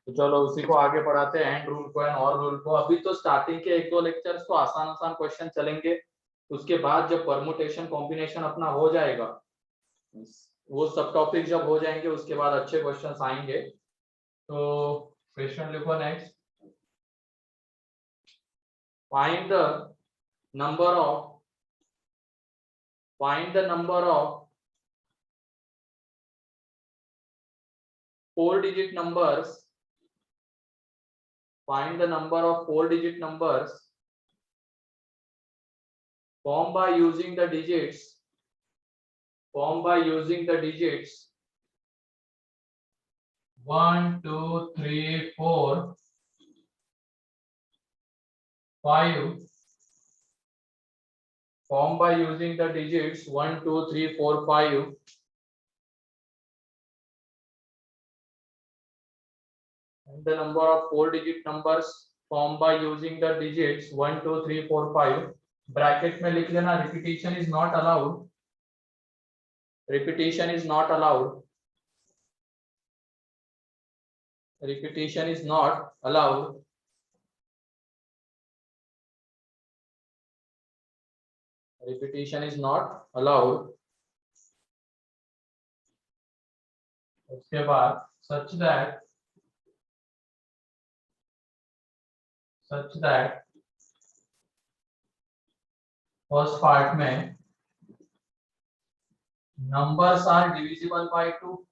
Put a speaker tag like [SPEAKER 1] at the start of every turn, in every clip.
[SPEAKER 1] तो चलो उसी को आगे पढ़ाते हैं, एंड रूल को एंड और रूल को। अभी तो स्टार्टिंग के एक दो लेक्चर्स तो आसान आसान क्वेश्चन चलेंगे, उसके बाद जब परमुटेशन कॉम्बिनेशन अपना हो जाएगा, वो सब टॉपिक जब हो जाएंगे उसके बाद अच्छे क्वेश्चंस आएंगे। तो क्वेश्चन लिखो next. Find the number of four digit numbers. Find the number of four digit numbers formed by using the digits 1 2 3 4 5, formed by using the digits 1 2 3 4 5, and the number of four digit numbers formed by using the digits 1 2 3 4 5। Bracket में लिख लेना, repetition is not allowed, repetition is not allowed, repetition is not allowed, repetition is not allowed। उसके बाद such that first part में numbers are divisible by 2,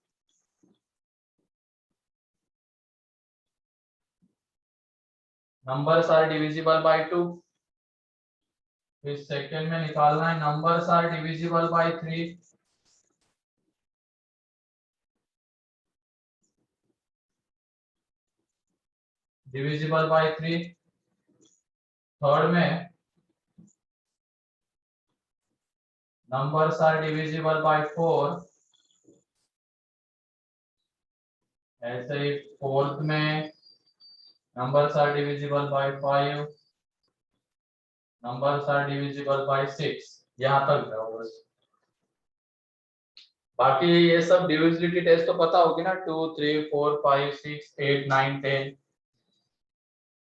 [SPEAKER 1] numbers are divisible by 2। इस second में निकालना है numbers are divisible by 3, divisible by 3। Third में numbers are divisible by 4। ऐसे ही fourth में numbers are divisible by 5, numbers are divisible by 6। यहाँ तक जाओ बस। बाकी ये सब डिविजिबिलिटी टेस्ट तो पता होगी ना, 2 3 4 5 6 8 9 10।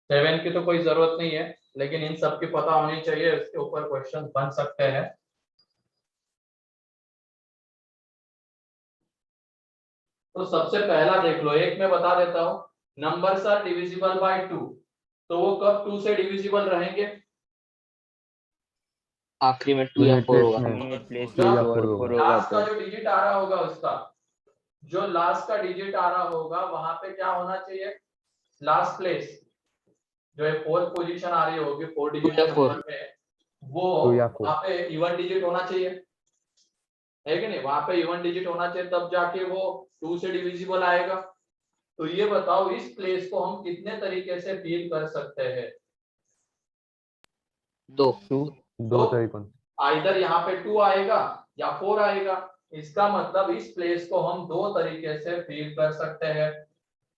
[SPEAKER 1] 7 की तो कोई जरूरत नहीं है, लेकिन इन सब की पता होनी चाहिए, इसके ऊपर क्वेश्चन बन सकते हैं। तो सबसे पहला देख लो, एक मैं बता देता हूँ, नंबर्स आर डिविजिबल बाय 2, तो वो कब 2 से डिविजिबल रहेंगे?
[SPEAKER 2] आखिरी में 2 या 4 होगा।
[SPEAKER 1] लास्ट का जो डिजिट आ रहा होगा उसका, जो लास्ट का डिजिट आ रहा होगा वहां पे क्या होना चाहिए? लास्ट प्लेस जो है फोर्थ पोजीशन आ रही होगी 4 डिजिट नंबर में, वो वहां पे इवन डिजिट होना चाहिए, है कि नहीं? वहां पे इवन डिजिट होना चाहिए, तब जाके वो 2 से डिविजिबल आएगा। तो ये बताओ इस प्लेस को हम कितने तरीके से फील कर सकते हैं?
[SPEAKER 2] दो
[SPEAKER 1] तरीकों, आइदर यहाँ पे 2 आएगा या 4 आएगा। इसका मतलब इस प्लेस को हम दो तरीके से फील कर सकते हैं।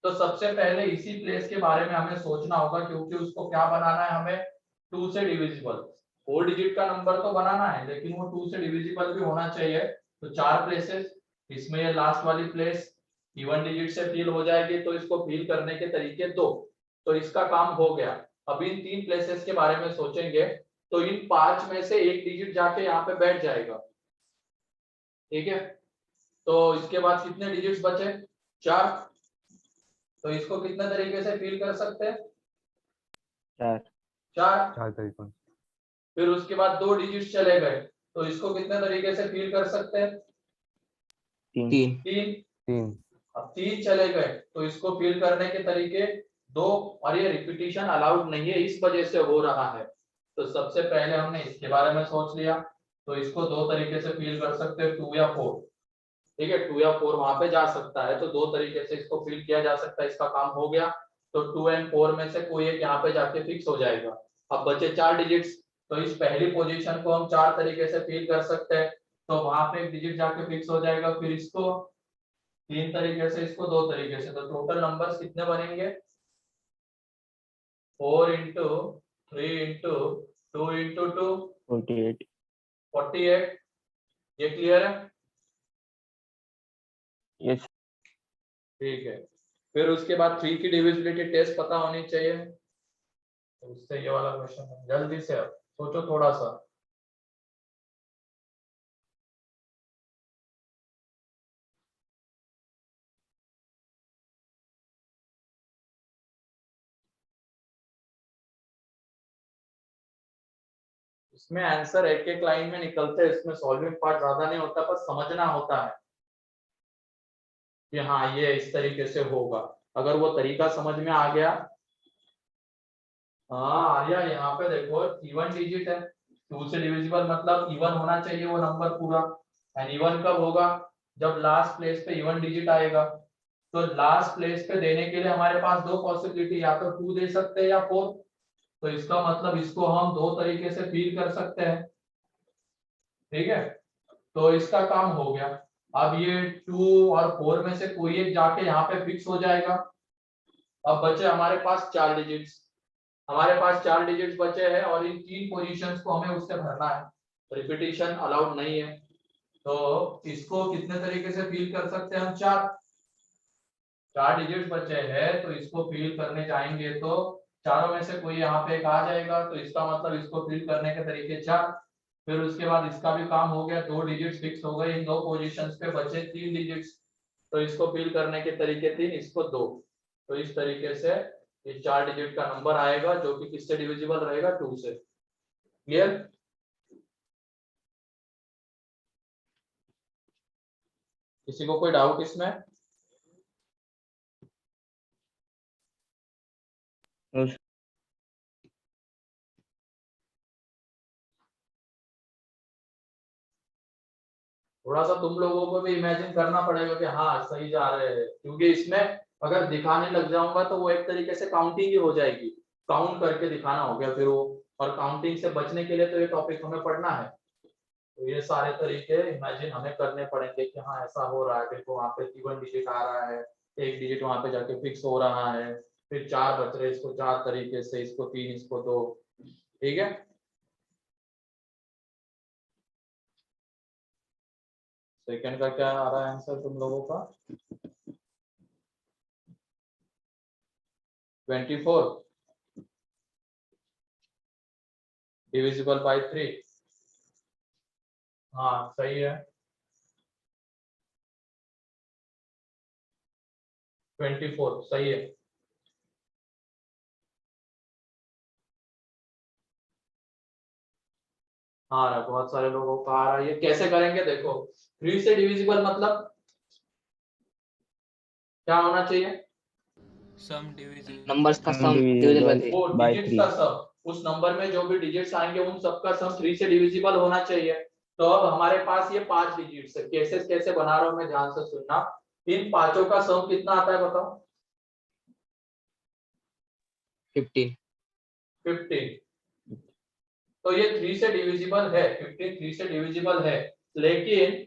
[SPEAKER 1] तो सबसे पहले इसी प्लेस के बारे में हमें सोचना होगा, क्योंकि उसको क्या बनाना है हमें? 2 से डिविजिबल। 4 डिजिट का नंबर तो बनाना है, लेकिन वो 2 से डिविजिबल भी होना चाहिए। तो 4 प्लेसेस, इसमें ये लास्ट वाली प्लेस इवन डिजिट से फील हो जाएगी, तो इसको फील करने के तरीके दो। तो इसका काम हो गया। अब इन 3 प्लेसेस के बारे में सोचेंगे, तो इन 5 में से एक डिजिट जाके यहाँ पे बैठ जाएगा, ठीक है? तो इसके बाद कितने डिजिट्स बचे? 4। तो इसको कितने तरीके से फील कर सकते हैं? 4 तरीकों। फिर उसके बाद 2 डिजिट्स चले गए, तो इसको कितने तरीके से फील कर सकते हैं? 3। अब 3 चले गए, तो इसको फील करने के तरीके 2, और ये रिपीटिशन अलाउड नहीं है, इस वजह से हो रहा है। तो सबसे पहले हमने इसके बारे में सोच लिया, तो इसको 2 तरीके से फील कर सकते हैं, 2 या 4। ठीक है, 2 या 4 वहां पे जा सकता है, तो 2 तरीके से इसको फील किया जा सकता है। इसका काम हो गया। तो 2 और 4 में से कोई एक यहाँ पे जाके फिक्स हो जाएगा। अब बचे 4 डिजिट्स, तो इस पहली पोजीशन को हम 4 तरीके से फील कर सकते हैं, तो वहां पे एक डिजिट जाके फिक्स हो जाएगा। फिर इसको 3 तरीके से, इसको 2 तरीके से, तो टोटल नंबर्स कितने बनेंगे? 4 इंटू 3 इंटू 2 इंटू 2 48। ये क्लियर है?
[SPEAKER 2] यस।
[SPEAKER 1] ठीक है। फिर उसके बाद 3 की डिविजिबिलिटी टेस्ट पता होनी चाहिए। तो उससे ये वाला क्वेश्चन है, जल्दी से अब सोचो थोड़ा सा। इसमें आंसर एक एक लाइन में निकलते हैं, इसमें सॉल्विंग पार्ट ज्यादा नहीं होता, पर समझना होता है कि हाँ ये इस तरीके से होगा। अगर वो तरीका समझ में आ गया। हाँ आर्या, यहाँ पे देखो इवन डिजिट है, 2 से डिविजिबल मतलब इवन होना चाहिए वो नंबर पूरा। एंड इवन कब होगा? जब लास्ट प्लेस पे इवन डिजिट आएगा। तो लास्ट प्लेस पे देने के लिए हमारे पास दो पॉसिबिलिटी, या तो 2 दे सकते हैं या 4। तो इसका मतलब इसको हम दो तरीके से फील कर सकते हैं। ठीक है, तो इसका काम हो गया। अब ये 2 और 4 में से कोई एक जाके यहाँ पे फिक्स हो जाएगा। अब बचे हमारे पास 4 डिजिट्स। हमारे पास 4 डिजिट्स बचे हैं और इन 3 पोजीशंस को हमें उससे भरना है। रिपीटिशन अलाउड नहीं है। तो इसको कितने तरीके से फील कर सकते हैं हम? 4 डिजिट्स बचे हैं, तो इसको फील करने जाएंगे तो चारों में से कोई यहाँ पे एक आ जाएगा, तो इसका मतलब इसको फिल करने के तरीके 4। फिर उसके बाद इसका भी काम हो गया, 2 डिजिट्स फिक्स हो गए, इन 2 पोजीशंस पे बचे 3 डिजिट्स। तो इसको फिल करने के तरीके 3, इसको 2। तो इस तरीके से ये 4 डिजिट का नंबर आएगा, जो कि किससे डिविजिबल रहेगा? 2 से। क्लियर? किसी को कोई डाउट इसमें? थोड़ा सा तुम लोगों को भी इमेजिन करना पड़ेगा कि हाँ सही जा रहे हैं, क्योंकि इसमें अगर दिखाने लग जाऊंगा तो वो एक तरीके से काउंटिंग ही हो जाएगी। काउंट करके दिखाना हो गया फिर वो, और काउंटिंग से बचने के लिए तो ये टॉपिक हमें पढ़ना है। तो ये सारे तरीके इमेजिन हमें करने पड़ेंगे कि हाँ ऐसा हो रहा है, देखो वहाँ पे इवन डिजिट आ रहा है, एक डिजिट वहाँ पे जाके फिक्स हो रहा है, फिर 4 बच रहे, इसको 4 तरीके से, इसको 3, इसको 2। ठीक है, सेकंड का क्या आ रहा है आंसर तुम लोगों का? 24 डिविजिबल बाय 3। हाँ सही है, 24 सही है। हाँ बहुत सारे लोगों का आ रहा है। ये कैसे करेंगे देखो, 3 से डिविजिबल मतलब क्या होना चाहिए?
[SPEAKER 3] सम डिविजिबल,
[SPEAKER 2] नंबर्स का सम डिविजिबल बाय 3।
[SPEAKER 1] वो डिजिट्स का सम, उस नंबर में जो भी डिजिट्स आएंगे उन सबका सम 3 से डिविजिबल होना चाहिए। तो अब हमारे पास ये 5 डिजिट्स है। केसेस कैसे बना रहा हूं मैं, ध्यान से सुनना। इन पांचों का सम कितना आता है बताओ?
[SPEAKER 2] 15।
[SPEAKER 1] 15। तो ये 3 से डिविजिबल है, 15 3 से डिविजिबल है। लेकिन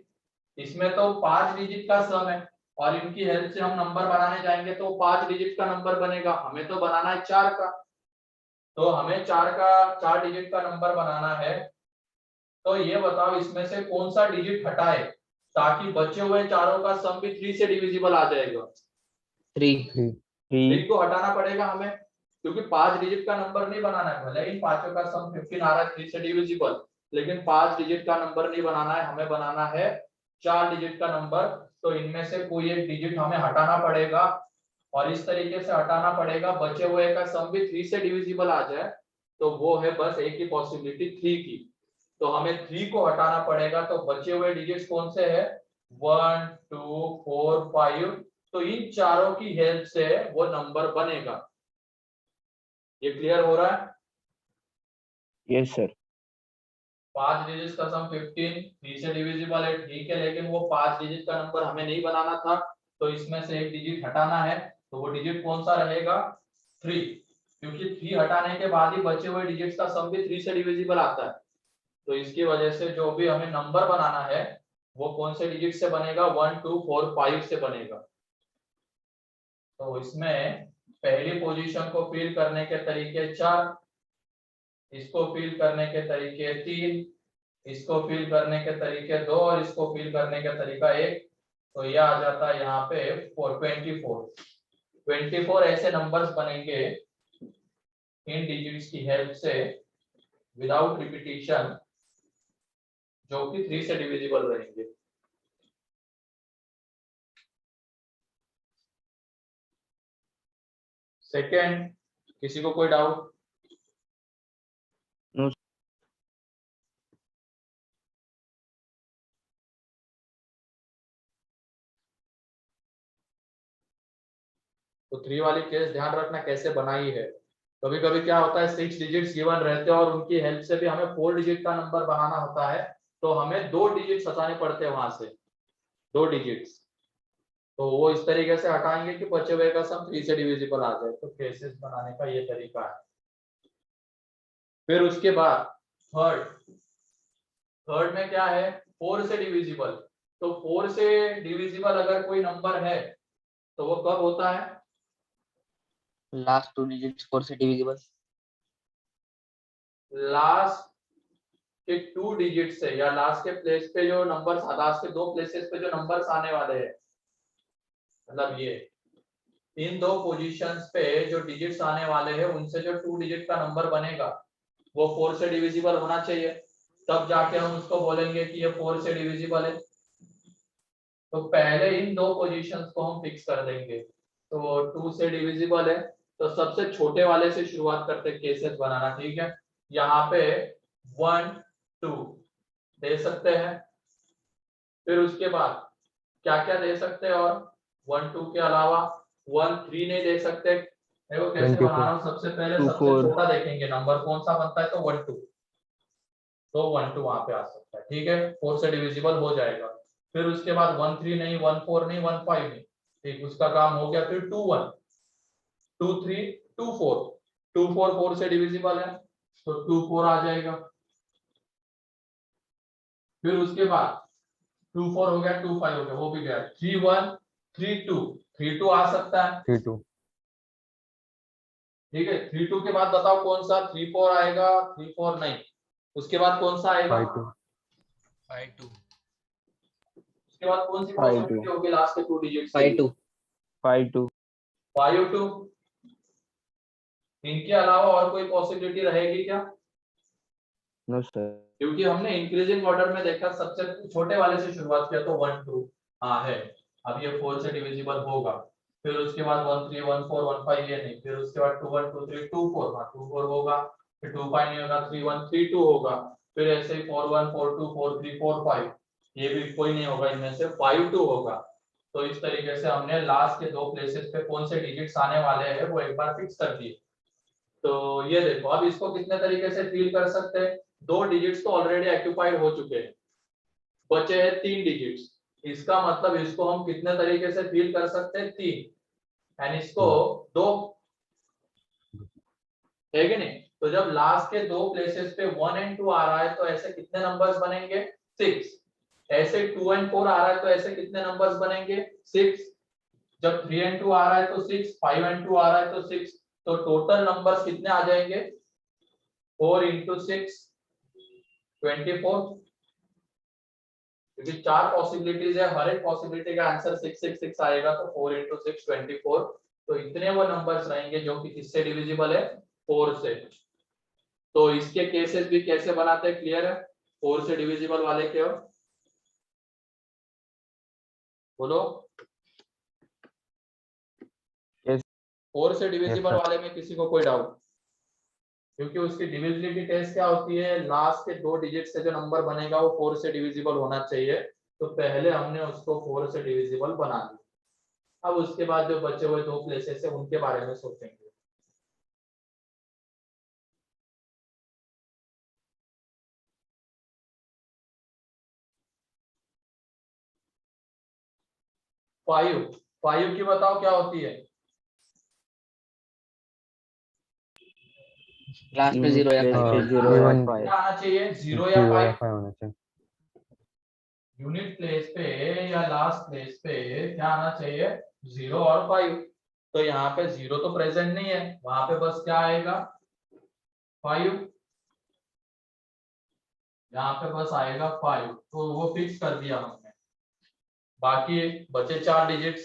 [SPEAKER 1] इसमें तो 5 डिजिट का सम है, और इनकी हेल्प से हम नंबर बनाने जाएंगे तो 5 डिजिट का नंबर बनेगा। हमें तो बनाना है 4 का। तो हमें 4 डिजिट का नंबर बनाना है। तो ये बताओ इसमें से कौन सा डिजिट हटाए ताकि बचे हुए चारों का सम भी 3 से डिविजिबल आ जाएगा?
[SPEAKER 2] 3।
[SPEAKER 1] 3 को हटाना पड़ेगा हमें, क्योंकि 5 डिजिट का नंबर नहीं बनाना है। भले इन पांचों का सम 15 आ रहा है 3 से डिविजिबल, लेकिन 5 डिजिट का नंबर नहीं बनाना है, हमें बनाना है 4 डिजिट का नंबर। तो इनमें से कोई एक डिजिट हमें हटाना पड़ेगा, और इस तरीके से हटाना पड़ेगा बचे हुए का सम भी 3 से डिविजिबल आ जाए। तो वो है बस एक ही पॉसिबिलिटी 3 की। तो हमें 3 को हटाना पड़ेगा, तो बचे हुए डिजिट्स कौन से है? 1 2 4 5। तो इन चारों की हेल्प से वो नंबर बनेगा। ये क्लियर हो रहा है?
[SPEAKER 2] Yes sir.
[SPEAKER 1] 5 डिजिट का सम 15, 3 से डिविजिबल है, ठीक है, लेकिन वो 5 डिजिट का नंबर हमें नहीं बनाना था। तो इसमें से एक डिजिट हटाना है, तो वो डिजिट कौन सा रहेगा? 3, क्योंकि 3 हटाने के बाद ही बचे हुए डिजिट्स का सम भी 3 से डिविजिबल आता है। तो इसकी वजह से जो भी हमें नंबर बनाना है वो कौन से डिजिट से बनेगा? 1 2 4 5 से बनेगा। तो इसमें पहली पोजीशन को फिल करने के तरीके 4, इसको फिल करने के तरीके 3, इसको फिल करने के तरीके 2, और इसको फिल करने का तरीका 1। तो यह आ जाता है यहाँ पे 24। 24 ऐसे नंबर्स बनेंगे इन डिजिट्स की हेल्प से विदाउट रिपीटिशन जो कि 3 से डिविजिबल रहेंगे। सेकेंड, किसी को कोई डाउट?
[SPEAKER 2] No.
[SPEAKER 1] तो 3 वाली केस ध्यान रखना कैसे बनाई है। कभी कभी क्या होता है 6 डिजिट्स गिवन रहते हैं और उनकी हेल्प से भी हमें 4 डिजिट का नंबर बनाना होता है, तो हमें 2 डिजिट्स हटाने पड़ते हैं वहां से, 2 डिजिट्स। तो वो इस तरीके से हटाएंगे कि बचे हुए का सम 3 से डिविजिबल आ जाए। तो केसेस बनाने का ये तरीका है। फिर उसके बाद थर्ड में क्या है, 4 से डिविजिबल। तो 4 से डिविजिबल अगर कोई नंबर है तो वो कब होता है?
[SPEAKER 2] Last 2 digits 4 से divisible.
[SPEAKER 1] लास्ट के 2 डिजिट से या लास्ट के प्लेस पे जो नंबर्स, लास्ट के 2 प्लेसेस पे जो नंबर्स आने वाले हैं, मतलब ये इन 2 पोजीशंस पे जो डिजिट्स आने वाले हैं उनसे जो 2 डिजिट का नंबर बनेगा वो 4 से डिविजिबल होना चाहिए, तब जाके हम उसको बोलेंगे कि ये 4 से डिविजिबल है। तो पहले इन 2 पोजीशंस को हम फिक्स कर देंगे। तो 2 से डिविजिबल है तो सबसे छोटे वाले से शुरुआत करते हैं केसेस बनाना, ठीक है। यहाँ पे 1 2 दे सकते हैं। फिर उसके बाद क्या क्या दे सकते हैं, और 1 2 के अलावा 1 3 नहीं दे सकते। देखो कैसे बना रहा हूँ, सबसे पहले
[SPEAKER 2] 2
[SPEAKER 1] सबसे
[SPEAKER 2] 4.
[SPEAKER 1] छोटा देखेंगे नंबर कौन सा बनता है, तो 1 2। तो 1 2 वहां पे आ सकता है, ठीक है, 4 से डिविजिबल हो जाएगा। फिर उसके बाद 1 3 नहीं, 1 4 नहीं, 1 5 नहीं, ठीक, उसका काम हो गया। फिर 2 1 2 3 2 4 2 4 4 से डिविजिबल है तो 2 4 आ जाएगा। फिर उसके बाद 2 4 हो गया, 2 5 हो गया, वो भी गया। 3 1 3 2 3 2 आ सकता है,
[SPEAKER 4] 3 2
[SPEAKER 1] ठीक है। 3 2 के बाद बताओ कौन सा, 3 4 आएगा, 3 4 नहीं, उसके बाद कौन सा आएगा,
[SPEAKER 4] 5 2
[SPEAKER 3] 5 2
[SPEAKER 1] उसके बाद कौन सी
[SPEAKER 2] 5 2.
[SPEAKER 1] पॉसिबिलिटी होगी लास्ट के 2 डिजिट से?
[SPEAKER 2] 5 2. 5 2.
[SPEAKER 1] 5 2। इनके अलावा और कोई पॉसिबिलिटी रहेगी क्या?
[SPEAKER 2] No sir.
[SPEAKER 1] क्योंकि हमने इंक्रीजिंग ऑर्डर में देखा, सबसे छोटे वाले से शुरुआत किया तो 1 2 हाँ है, अब ये 4 से डिविजिबल होगा। फिर उसके बाद 1 3 1 4 1 5 ये नहीं, फिर उसके बाद 2 1 2 3 2 4 हाँ 2 4 होगा। फिर 2 5 नहीं होगा, 3 1 3 2 होगा। फिर ऐसे ही 4 1 4 2 4 3 4 5, ये भी कोई नहीं होगा, इनमें से 5 2 होगा। तो इस तरीके से हमने लास्ट के 2 प्लेसेस पे कौन से डिजिट्स आने वाले हैं वो एक बार फिक्स कर दिए। तो ये देखो, अब इसको कितने तरीके से फील कर सकते हैं। 2 डिजिट्स तो ऑलरेडी ऑक्यूपाइड हो चुके हैं, बचे हैं 3 डिजिट्स। इसका मतलब इसको हम कितने तरीके से फील कर सकते हैं, 3, एंड इसको 2, है कि नहीं। तो जब लास्ट के 2 प्लेसेस पे 1 एंड 2 आ रहा है तो ऐसे कितने नंबर्स बनेंगे, 6। ऐसे 2 एंड 4 आ रहा है तो ऐसे कितने नंबर्स बनेंगे, 6। जब 3 एंड 2 आ रहा है तो 6, 5 एंड 2 आ रहा है तो 6। तो टोटल नंबर्स कितने आ जाएंगे, 4 into 6 24, क्योंकि 4 पॉसिबिलिटीज है, हर एक पॉसिबिलिटी का आंसर 6 6 6 आएगा, तो 4 into 6 24। तो इतने वो नंबर्स रहेंगे जो कि किससे डिविजिबल है, 4 से। तो इसके केसेस भी कैसे बनाते हैं, क्लियर है? 4 से डिविजिबल वाले के, बोलो।
[SPEAKER 2] Yes.
[SPEAKER 1] 4 से डिविजिबल
[SPEAKER 4] sir.
[SPEAKER 1] वाले में किसी को कोई डाउट? क्योंकि उसकी डिविजिबिलिटी टेस्ट क्या होती है, लास्ट के 2 डिजिट से जो नंबर बनेगा वो 4 से डिविजिबल होना चाहिए। तो पहले हमने उसको 4 से डिविजिबल बना दिया। अब उसके बाद जो बचे हुए 2 प्लेसेस है उनके बारे में सोचेंगे। फाइव की बताओ क्या होती है?
[SPEAKER 2] Last में 0 या 5. 0
[SPEAKER 4] 0
[SPEAKER 2] या
[SPEAKER 4] and
[SPEAKER 2] 5.
[SPEAKER 1] क्या आना चाहिए, 0 या
[SPEAKER 4] 0 या
[SPEAKER 1] 5?
[SPEAKER 4] 5 होना चाहिए।
[SPEAKER 1] यूनिट प्लेस पे या लास्ट प्लेस पे क्या आना चाहिए, 0 और 5। तो यहाँ पे 0 तो प्रेजेंट नहीं है, वहां पे बस क्या आएगा, 5। यहाँ पे बस आएगा 5, तो वो फिक्स कर दिया हमने। बाकी बचे 4 डिजिट्स,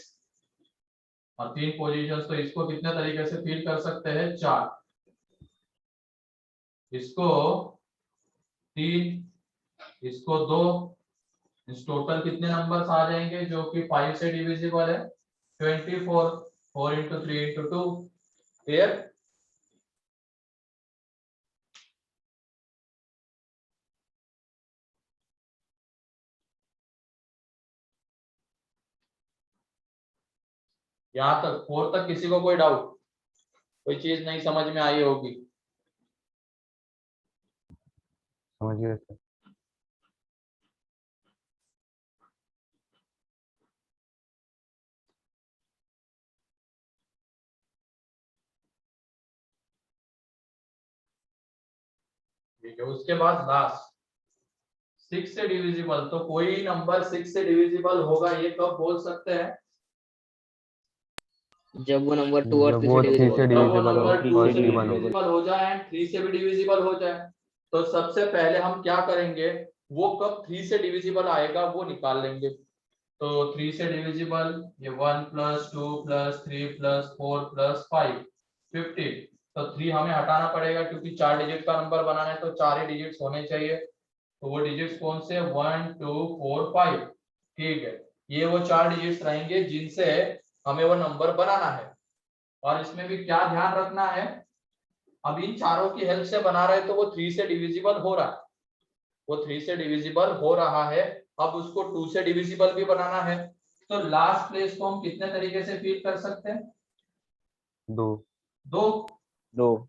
[SPEAKER 1] और 3 पोजीशंस, तो इसको कितने तरीके से फिल कर सकते हैं? 4, इसको 3, इसको 2, इस टोटल कितने नंबर्स आ जाएंगे जो कि 5 से डिविजिबल है? 24, 4 इंटू 3 इंटू 2। क्लियर? यहाँ तक 4 तक किसी को कोई डाउट, कोई चीज नहीं समझ में आई होगी?
[SPEAKER 4] समझ गए सर।
[SPEAKER 1] ठीक है, उसके बाद लास्ट 6 से डिविजिबल। तो कोई नंबर 6 से डिविजिबल होगा, ये कब बोल सकते हैं?
[SPEAKER 2] जब वो नंबर 2 और
[SPEAKER 4] जब
[SPEAKER 2] 3
[SPEAKER 4] वो
[SPEAKER 2] से
[SPEAKER 4] 3 से
[SPEAKER 2] डिविजिबल
[SPEAKER 1] जब वो
[SPEAKER 4] डिविजिबल हो
[SPEAKER 1] नंबर 2
[SPEAKER 4] और
[SPEAKER 1] से
[SPEAKER 4] इवन हो।
[SPEAKER 1] डिविजिबल हो जाए एंड 3 से भी डिविजिबल हो जाए। तो सबसे पहले हम क्या करेंगे, वो कब 3 से डिविजिबल आएगा वो निकाल लेंगे। तो 3 से डिविजिबल, ये 1 प्लस 2 प्लस 3 प्लस 4 प्लस 5, 15। तो 3 हमें हटाना पड़ेगा क्योंकि 4 डिजिट का नंबर बनाना है तो 4 ही डिजिट्स होने चाहिए। तो वो डिजिट्स कौन से? 1 2 4 5। ठीक है, ये वो 4 डिजिट्स रहेंगे जिनसे हमें वो नंबर बनाना है। और इसमें भी क्या ध्यान रखना है, अब इन चारों की हेल्प से बना रहे तो वो 3 से डिविजिबल हो रहा है, वो 3 से डिविजिबल हो रहा है। अब उसको 2 से डिविजिबल भी बनाना है। तो लास्ट प्लेस को हम कितने तरीके से फिल कर सकते हैं?
[SPEAKER 4] 2
[SPEAKER 2] 2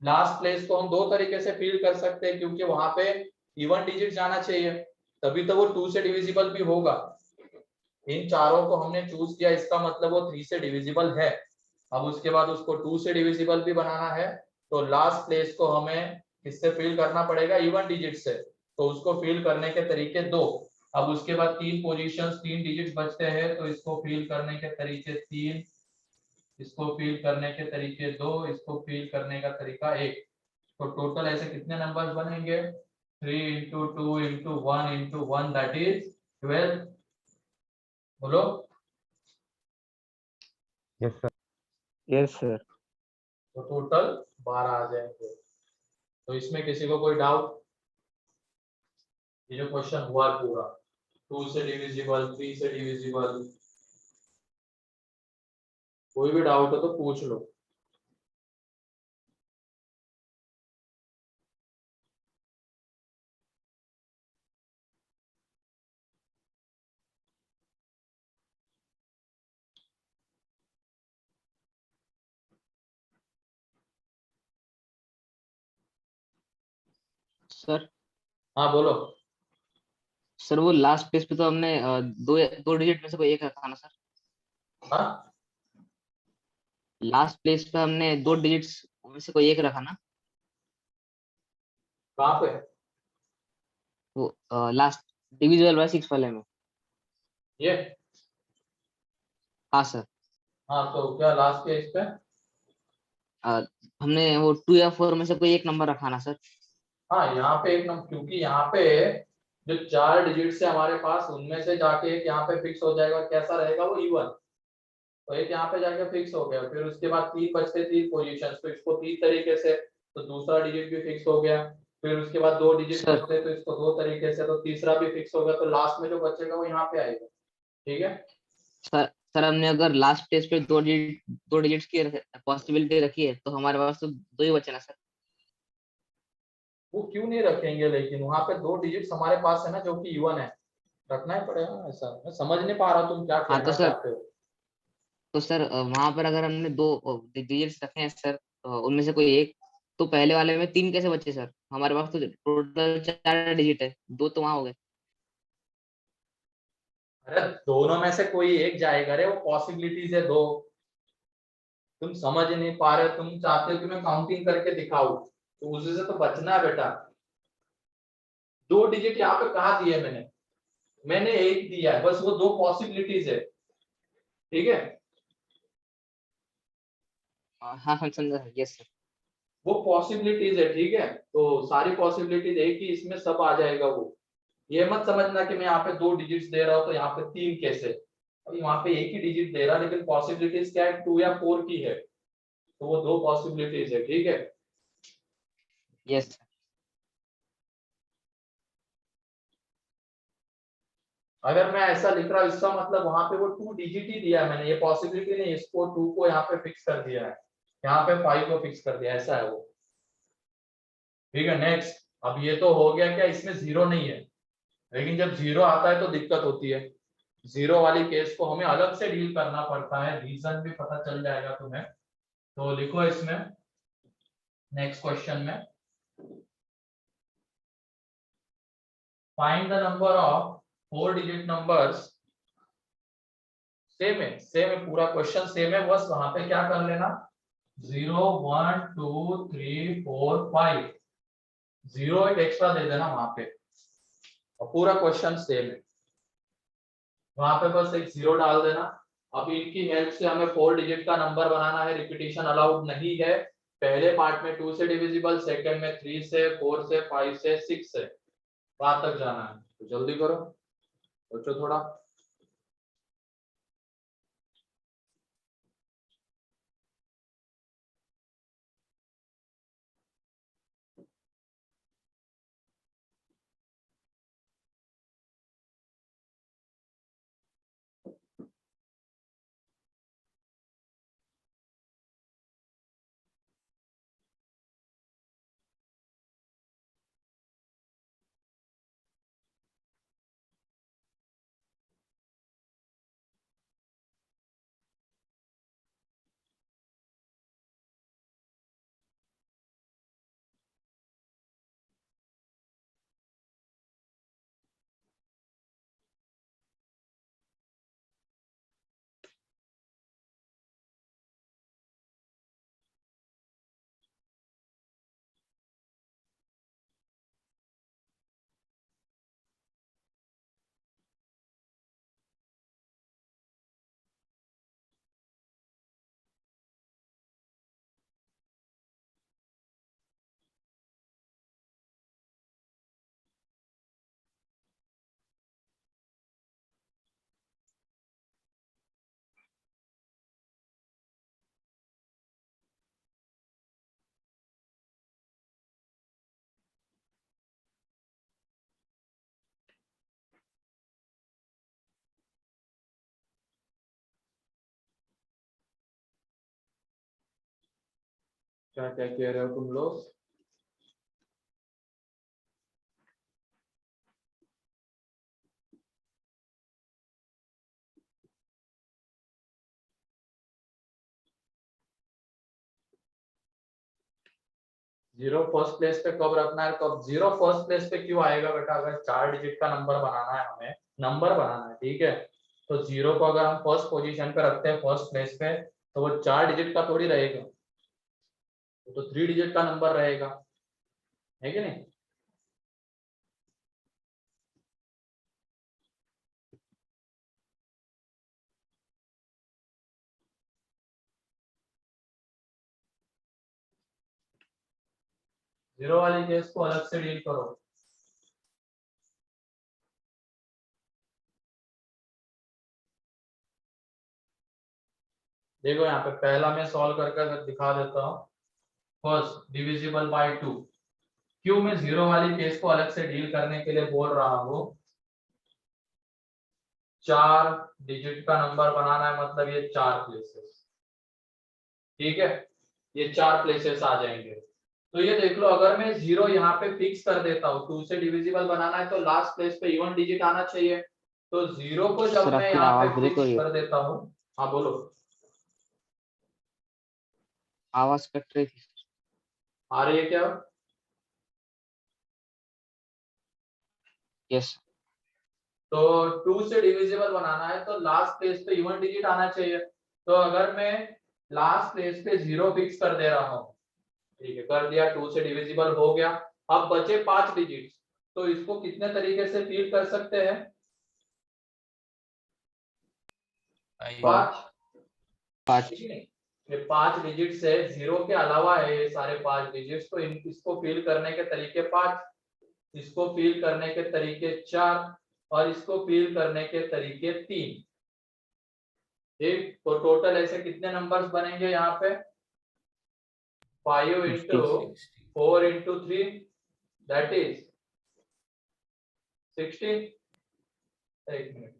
[SPEAKER 1] लास्ट प्लेस को हम 2 तरीके से फिल कर सकते हैं क्योंकि वहां पे इवन डिजिट जाना चाहिए, तभी तो वो 2 से डिविजिबल भी होगा। इन चारों को हमने चूज किया, इसका मतलब वो 3 से डिविजिबल है। अब उसके बाद उसको 2 से डिविजिबल भी बनाना है, तो लास्ट प्लेस को हमें किससे फिल करना पड़ेगा? इवन डिजिट से। तो उसको फिल करने के तरीके 2। अब उसके बाद 3 पोजीशंस, 3 डिजिट्स बचते हैं, तो इसको फिल करने के तरीके 3, इसको फिल करने के तरीके 2, इसको फिल करने का तरीका 1। तो टोटल ऐसे कितने नंबर्स बनेंगे? 3 into 2 into 1 into 1, that is 12। बोलो।
[SPEAKER 4] Yes sir.
[SPEAKER 2] Yes sir.
[SPEAKER 1] तो टोटल 12 आ जाएंगे। तो इसमें किसी को कोई डाउट? ये जो क्वेश्चन हुआ पूरा 2 से डिविजिबल, 3 से डिविजिबल, कोई भी डाउट हो तो पूछ लो।
[SPEAKER 2] सर
[SPEAKER 1] हाँ बोलो।
[SPEAKER 2] सर वो लास्ट पेज पे तो हमने दो दो डिजिट में से कोई एक रखा ना सर?
[SPEAKER 1] हाँ,
[SPEAKER 2] लास्ट प्लेस पे हमने 2 डिजिट्स में से कोई एक रखा ना?
[SPEAKER 1] कहाँ पे?
[SPEAKER 2] वो लास्ट डिविजिबल बाय 6 वाले में।
[SPEAKER 1] ये?
[SPEAKER 2] हाँ सर।
[SPEAKER 1] हाँ, तो क्या लास्ट पेज पे?
[SPEAKER 2] अ, हमने वो 2 या 4 में से कोई एक नंबर रखा ना सर?
[SPEAKER 1] हाँ, यहाँ पे एक नंबर, क्योंकि यहाँ पे जो 4 डिजिट से हमारे पास, उनमें से जाके एक यहाँ पे फिक्स हो जाएगा। कैसा रहेगा वो? इवन। तो एक यहाँ पे जाके फिक्स हो गया, फिर उसके बाद 3 बचते, 3 पोजीशन, तो इसको 3 तरीके से, तो दूसरा डिजिट भी फिक्स हो गया। फिर उसके बाद 2 डिजिट
[SPEAKER 2] सर
[SPEAKER 1] बचते तो इसको 2 तरीके से, तो तीसरा भी फिक्स हो गया। तो लास्ट में जो बचेगा वो यहाँ पे आएगा। ठीक है?
[SPEAKER 2] सर हमने अगर लास्ट पेज पे 2 डिजिट्स की पॉसिबिलिटी रखी है तो हमारे पास तो 2 ही बचे ना सर?
[SPEAKER 1] वो क्यों नहीं रखेंगे, लेकिन वहां पे 2 डिजिट्स हमारे पास है ना जो कि इवन है, रखना ही पड़ेगा ना। ऐसा मैं समझ नहीं पा रहा तुम क्या
[SPEAKER 2] हाँ
[SPEAKER 1] कहना चाहते हो।
[SPEAKER 2] तो सर वहां पर अगर हमने 2 डिजिट्स रखे हैं सर, उनमें से कोई एक, तो पहले वाले में 3 कैसे बचे सर? हमारे पास तो टोटल 4 डिजिट है, 2 तो वहां हो गए।
[SPEAKER 1] अरे दोनों में से कोई एक जाएगा रे, वो पॉसिबिलिटीज है 2। तुम समझ नहीं पा रहे हो, तुम चाहते हो कि मैं काउंटिंग करके दिखाऊं, तो उसी से तो बचना है बेटा। 2 डिजिट यहाँ पे कहा दिए मैंने? मैंने एक दिया है, बस वो 2 पॉसिबिलिटीज है। ठीक है?
[SPEAKER 2] हाँ हाँ समझा यस सर।
[SPEAKER 1] वो पॉसिबिलिटीज है। ठीक है, तो सारी पॉसिबिलिटीज एक ही इसमें सब आ जाएगा वो। ये मत समझना कि मैं यहाँ पे 2 डिजिट्स दे रहा हूँ तो यहाँ पे 3 कैसे। अभी वहां पे एक ही डिजिट दे रहा, लेकिन पॉसिबिलिटीज क्या है, 2 या 4 की है, तो वो 2 पॉसिबिलिटीज है, ठीक है।
[SPEAKER 2] यस
[SPEAKER 1] अगर मैं ऐसा लिख रहा हूँ, इसका मतलब वहां पे वो 2 डिजिट ही दिया है मैंने, ये पॉसिबिलिटी नहीं, इसको 2 को यहाँ पे फिक्स कर दिया है, यहाँ पे 5 को फिक्स कर दिया, ऐसा है वो, ठीक है। नेक्स्ट, अब ये तो हो गया क्या, इसमें 0 नहीं है, लेकिन जब 0 आता है तो दिक्कत होती है। 0 वाली केस को हमें अलग से डील करना पड़ता है, रीजन भी पता चल जाएगा तुम्हें। तो लिखो इसमें नेक्स्ट क्वेश्चन में, find the number of 4 digit numbers, same है पूरा क्वेश्चन सेम है, बस वहां पे क्या कर लेना, 0 1 2 3 4 5, 0 एक एक्स्ट्रा दे देना वहां पे, और पूरा क्वेश्चन सेम है, वहां पे बस एक 0 डाल देना। अब इनकी हेल्प से हमें 4 डिजिट का नंबर बनाना है, रिपीटिशन अलाउड नहीं है। पहले पार्ट में 2 से डिविजिबल, सेकंड में 3 से, 4 से, 5 से, 6 से, वहां तक जाना है, तो जल्दी करो, सोचो थोड़ा। क्या क्या कह रहे हो तुम लोग? जीरो फर्स्ट प्लेस पे कब रखना है, कब जीरो फर्स्ट प्लेस पे क्यों आएगा बेटा, अगर 4 डिजिट का नंबर बनाना है, हमें नंबर बनाना है, ठीक है, तो जीरो को अगर हम फर्स्ट पोजीशन पे रखते हैं, फर्स्ट प्लेस पे, तो वो 4 डिजिट का थोड़ी रहेगा, वो तो 3 डिजिट का नंबर रहेगा, है कि नहीं। जीरो वाली केस को अलग से डील करो। देखो यहाँ पे पहला मैं सॉल्व करके दिखा देता हूँ, फर्स्ट डिविजिबल बाय 2, क्यों मैं जीरो वाली केस को अलग से डील करने के लिए बोल रहा हूँ, 4 डिजिट का नंबर बनाना है, मतलब ये 4 प्लेसेस, ठीक है, ये 4 प्लेसेस आ जाएंगे। तो ये देख लो, अगर मैं 0 यहाँ पे फिक्स कर देता हूँ, 2 से डिविजिबल बनाना है तो लास्ट प्लेस पे इवन डिजिट आना चाहिए, तो 0 को जब
[SPEAKER 2] सर,
[SPEAKER 1] मैं
[SPEAKER 2] आपकी
[SPEAKER 1] यहाँ पे
[SPEAKER 2] आवाज ब्रेक हो
[SPEAKER 1] फिक्स
[SPEAKER 2] रही है,
[SPEAKER 1] कर देता हूँ, हाँ बोलो,
[SPEAKER 2] आवाज कट रही थी।
[SPEAKER 1] आ रही है क्या?
[SPEAKER 2] यस
[SPEAKER 1] तो 2 से डिविजिबल बनाना है तो लास्ट प्लेस पे इवन डिजिट आना चाहिए, तो अगर मैं लास्ट प्लेस पे 0 फिक्स कर दे रहा हूँ, ठीक है, कर दिया, 2 से डिविजिबल हो गया, अब बचे 5 डिजिट, तो इसको कितने तरीके से फीड कर सकते हैं? 5,
[SPEAKER 2] 5
[SPEAKER 1] ठीक है, ये 5 डिजिट से, 0 के अलावा है ये सारे 5 डिजिट्स, तो इसको फील करने के तरीके 5, इसको फील करने के तरीके 4, और इसको फील करने के तरीके 3, ठीक, तो टोटल ऐसे कितने नंबर्स बनेंगे यहाँ पे 5 into 4 into 3 that is 60। एक मिनट,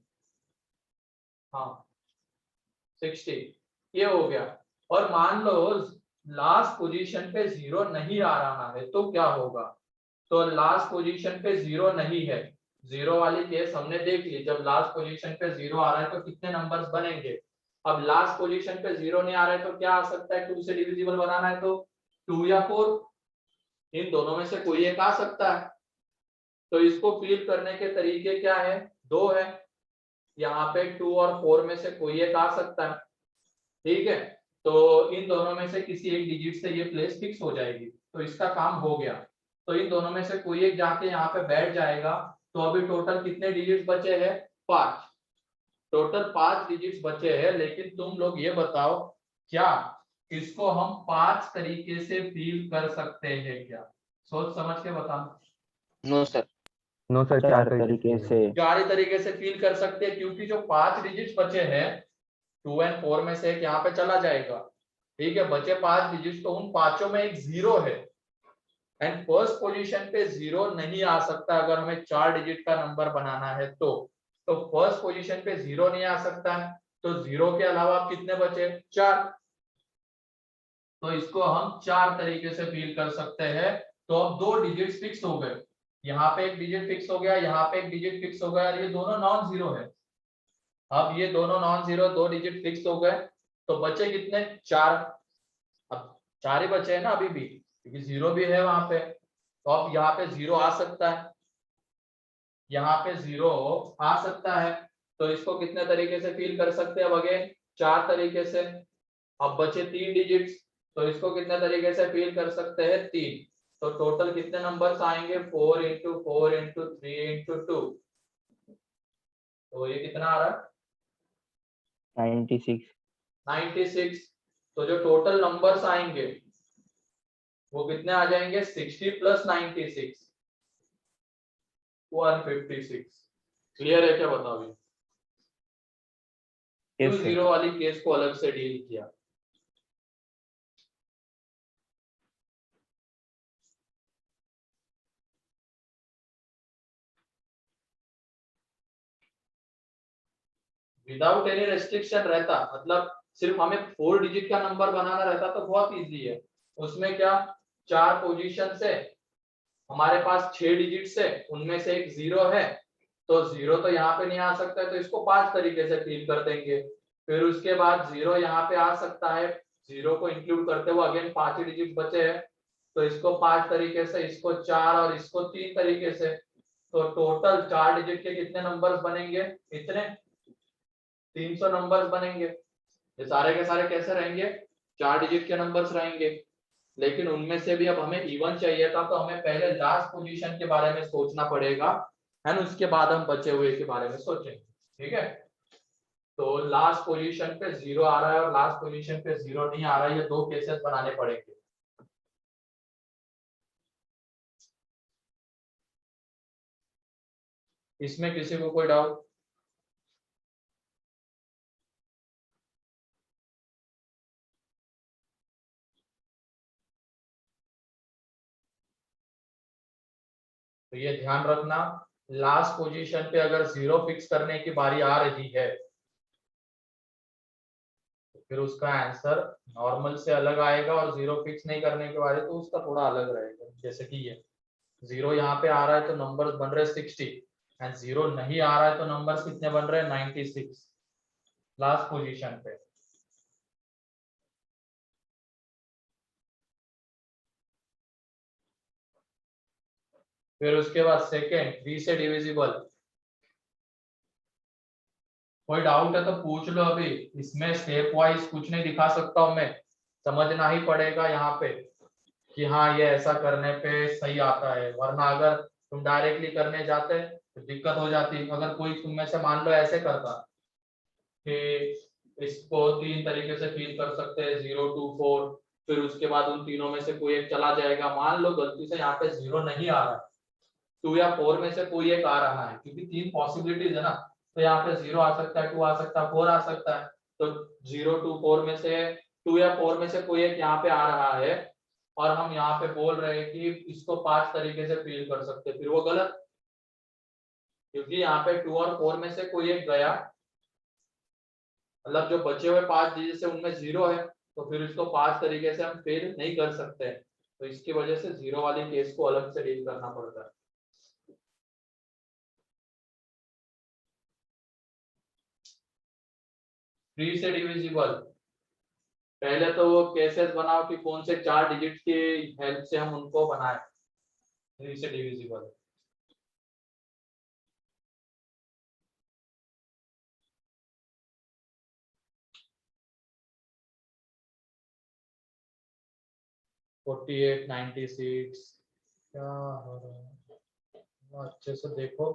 [SPEAKER 1] हाँ 60 ये हो गया। और मान लो लास्ट पोजीशन पे 0 नहीं आ रहा है तो क्या होगा, तो लास्ट पोजीशन पे 0 नहीं है, 0 वाली केस हमने देख ली, जब लास्ट पोजीशन पे 0 आ रहा है तो कितने नंबर्स बनेंगे। अब लास्ट पोजीशन पे 0 नहीं आ रहा है तो क्या आ सकता है, 2 से डिविजिबल बनाना है तो 2 या 4, इन दोनों में से कोई एक आ सकता है। तो इसको फिल करने के तरीके क्या है, 2 है, यहाँ पे 2 और 4 में से कोई एक आ सकता है, ठीक है। तो इन दोनों में से किसी एक डिजिट से ये प्लेस फिक्स हो जाएगी, तो इसका काम हो गया। तो इन दोनों में से कोई एक जाके यहाँ पे बैठ जाएगा। तो अभी टोटल कितने डिजिट्स बचे हैं 5, टोटल 5 डिजिट्स बचे हैं। लेकिन तुम लोग ये बताओ क्या इसको हम 5 तरीके से फिल कर सकते हैं क्या, सोच समझ के बताओ।
[SPEAKER 2] No sir.
[SPEAKER 4] नो सर, 4 तरीके से
[SPEAKER 1] 4 तरीके से फिल कर सकते हैं, क्योंकि जो 5 डिजिट्स बचे हैं 2 और 4 में से एक यहाँ पे चला जाएगा, ठीक है। बचे 5 डिजिट्स, तो उन पांचों में एक 0 है एंड फर्स्ट पोजीशन पे 0 नहीं आ सकता अगर हमें 4 डिजिट का नंबर बनाना है तो फर्स्ट पोजीशन पे 0 नहीं आ सकता है, तो 0 के अलावा कितने बचे 4, तो इसको हम 4 तरीके से फिल कर सकते हैं। तो अब 2 डिजिट्स फिक्स हो गए, यहाँ पे एक डिजिट फिक्स हो गया, यहाँ पे एक डिजिट फिक्स हो गया, और ये दोनों नॉन जीरो है। अब ये दोनों नॉन जीरो 2 डिजिट फिक्स हो गए, तो बचे कितने 4, अब 4 ही बचे हैं ना अभी भी, क्योंकि 0 भी है वहां पे। तो अब यहाँ पे 0 आ सकता है, यहाँ पे 0 आ सकता है, तो इसको कितने तरीके से फिल कर सकते हैं, अब अगेन 4 तरीके से। अब बचे 3 डिजिट्स, तो इसको कितने तरीके से फिल कर सकते हैं 3, तो टोटल कितने नंबर्स आएंगे 4 into 4 into 3 into 2, तो ये कितना आ रहा है 96। तो जो टोटल नंबर्स आएंगे वो कितने आ जाएंगे 60 + 96 156। क्लियर है क्या, बताओ अभी क्यों 0 वाली केस को अलग से डील किया। विदाउट एनी रेस्ट्रिक्शन रहता, मतलब सिर्फ हमें 4 डिजिट का नंबर बनाना रहता तो बहुत इजी है। उसमें क्या 4 पोजीशन से हमारे पास 6 डिजिट्स है, उनमें से एक 0 है, तो 0 तो यहाँ पे नहीं आ सकता है, तो इसको 5 तरीके से फिल कर देंगे। फिर उसके बाद 0 यहाँ पे आ सकता है, 0 को इंक्लूड करते हुए अगेन 5 ही डिजिट बचे हैं, तो इसको 5 तरीके से, इसको 4 और इसको 3 तरीके से। तो टोटल 4 डिजिट के कितने नंबर्स बनेंगे, इतने 300 नंबर्स बनेंगे। ये सारे के सारे कैसे रहेंगे 4 डिजिट के नंबर्स रहेंगे। लेकिन उनमें से भी अब हमें इवन चाहिए था, तो हमें पहले लास्ट पोजीशन के बारे में सोचना पड़ेगा, है ना, उसके बाद हम बचे हुए के बारे में सोचेंगे, ठीक है। तो लास्ट पोजीशन पे 0 आ रहा है और लास्ट पोजीशन पे 0 नहीं आ रहा है, ये 2 केसेस बनाने पड़ेंगे। इसमें किसी को कोई डाउट? तो ये ध्यान रखना, लास्ट पोजीशन पे अगर 0 फिक्स करने की बारी आ रही है तो फिर उसका आंसर नॉर्मल से अलग आएगा, और 0 फिक्स नहीं करने के बारे तो उसका थोड़ा अलग रहेगा। जैसे कि ये 0 यहाँ पे आ रहा है तो नंबर्स बन रहे 60 एंड 0 नहीं आ रहा है तो नंबर्स कितने बन रहे हैं 96 लास्ट पोजीशन पे। फिर उसके बाद सेकेंड 3 से डिविजिबल, कोई डाउट है तो पूछ लो अभी। इसमें स्टेप वाइज कुछ नहीं दिखा सकता हूं मैं, समझना ही पड़ेगा यहाँ पे कि हाँ ये ऐसा करने पे सही आता है, वरना अगर तुम डायरेक्टली करने जाते तो दिक्कत हो जाती। अगर कोई तुम में से मान लो ऐसे करता कि इसको 3 तरीके से फिल कर सकते हैं 0 2 4, फिर उसके बाद उन तीनों में से कोई एक चला जाएगा, मान लो गलती से यहाँ पे 0 नहीं आ रहा है, 2 या 4 में से कोई एक आ रहा है, क्योंकि 3 पॉसिबिलिटीज है ना, तो यहाँ पे 0 आ सकता है, 2 आ सकता है, 4 आ सकता है, तो 0 2 4 में से 2 या 4 में से कोई एक यहाँ पे आ रहा है और हम यहाँ पे बोल रहे हैं कि इसको 5 तरीके से फील कर सकते हैं, फिर वो गलत, क्योंकि यहाँ पे 2 और 4 में से कोई एक गया, मतलब जो बचे हुए 5 डिजिट से उनमें 0 है, तो फिर इसको 5 तरीके से हम फेल नहीं कर सकते, तो इसकी वजह से 0 वाली केस को अलग से डील करना पड़ता है। थ्री से डिविजिबल, पहले तो वो केसेस बनाओ कि कौन से 4 डिजिट की हेल्प से हम उनको बनाए 3 से डिविजिबल। फोर्टी 96 क्या हो रहा है, अच्छे से देखो।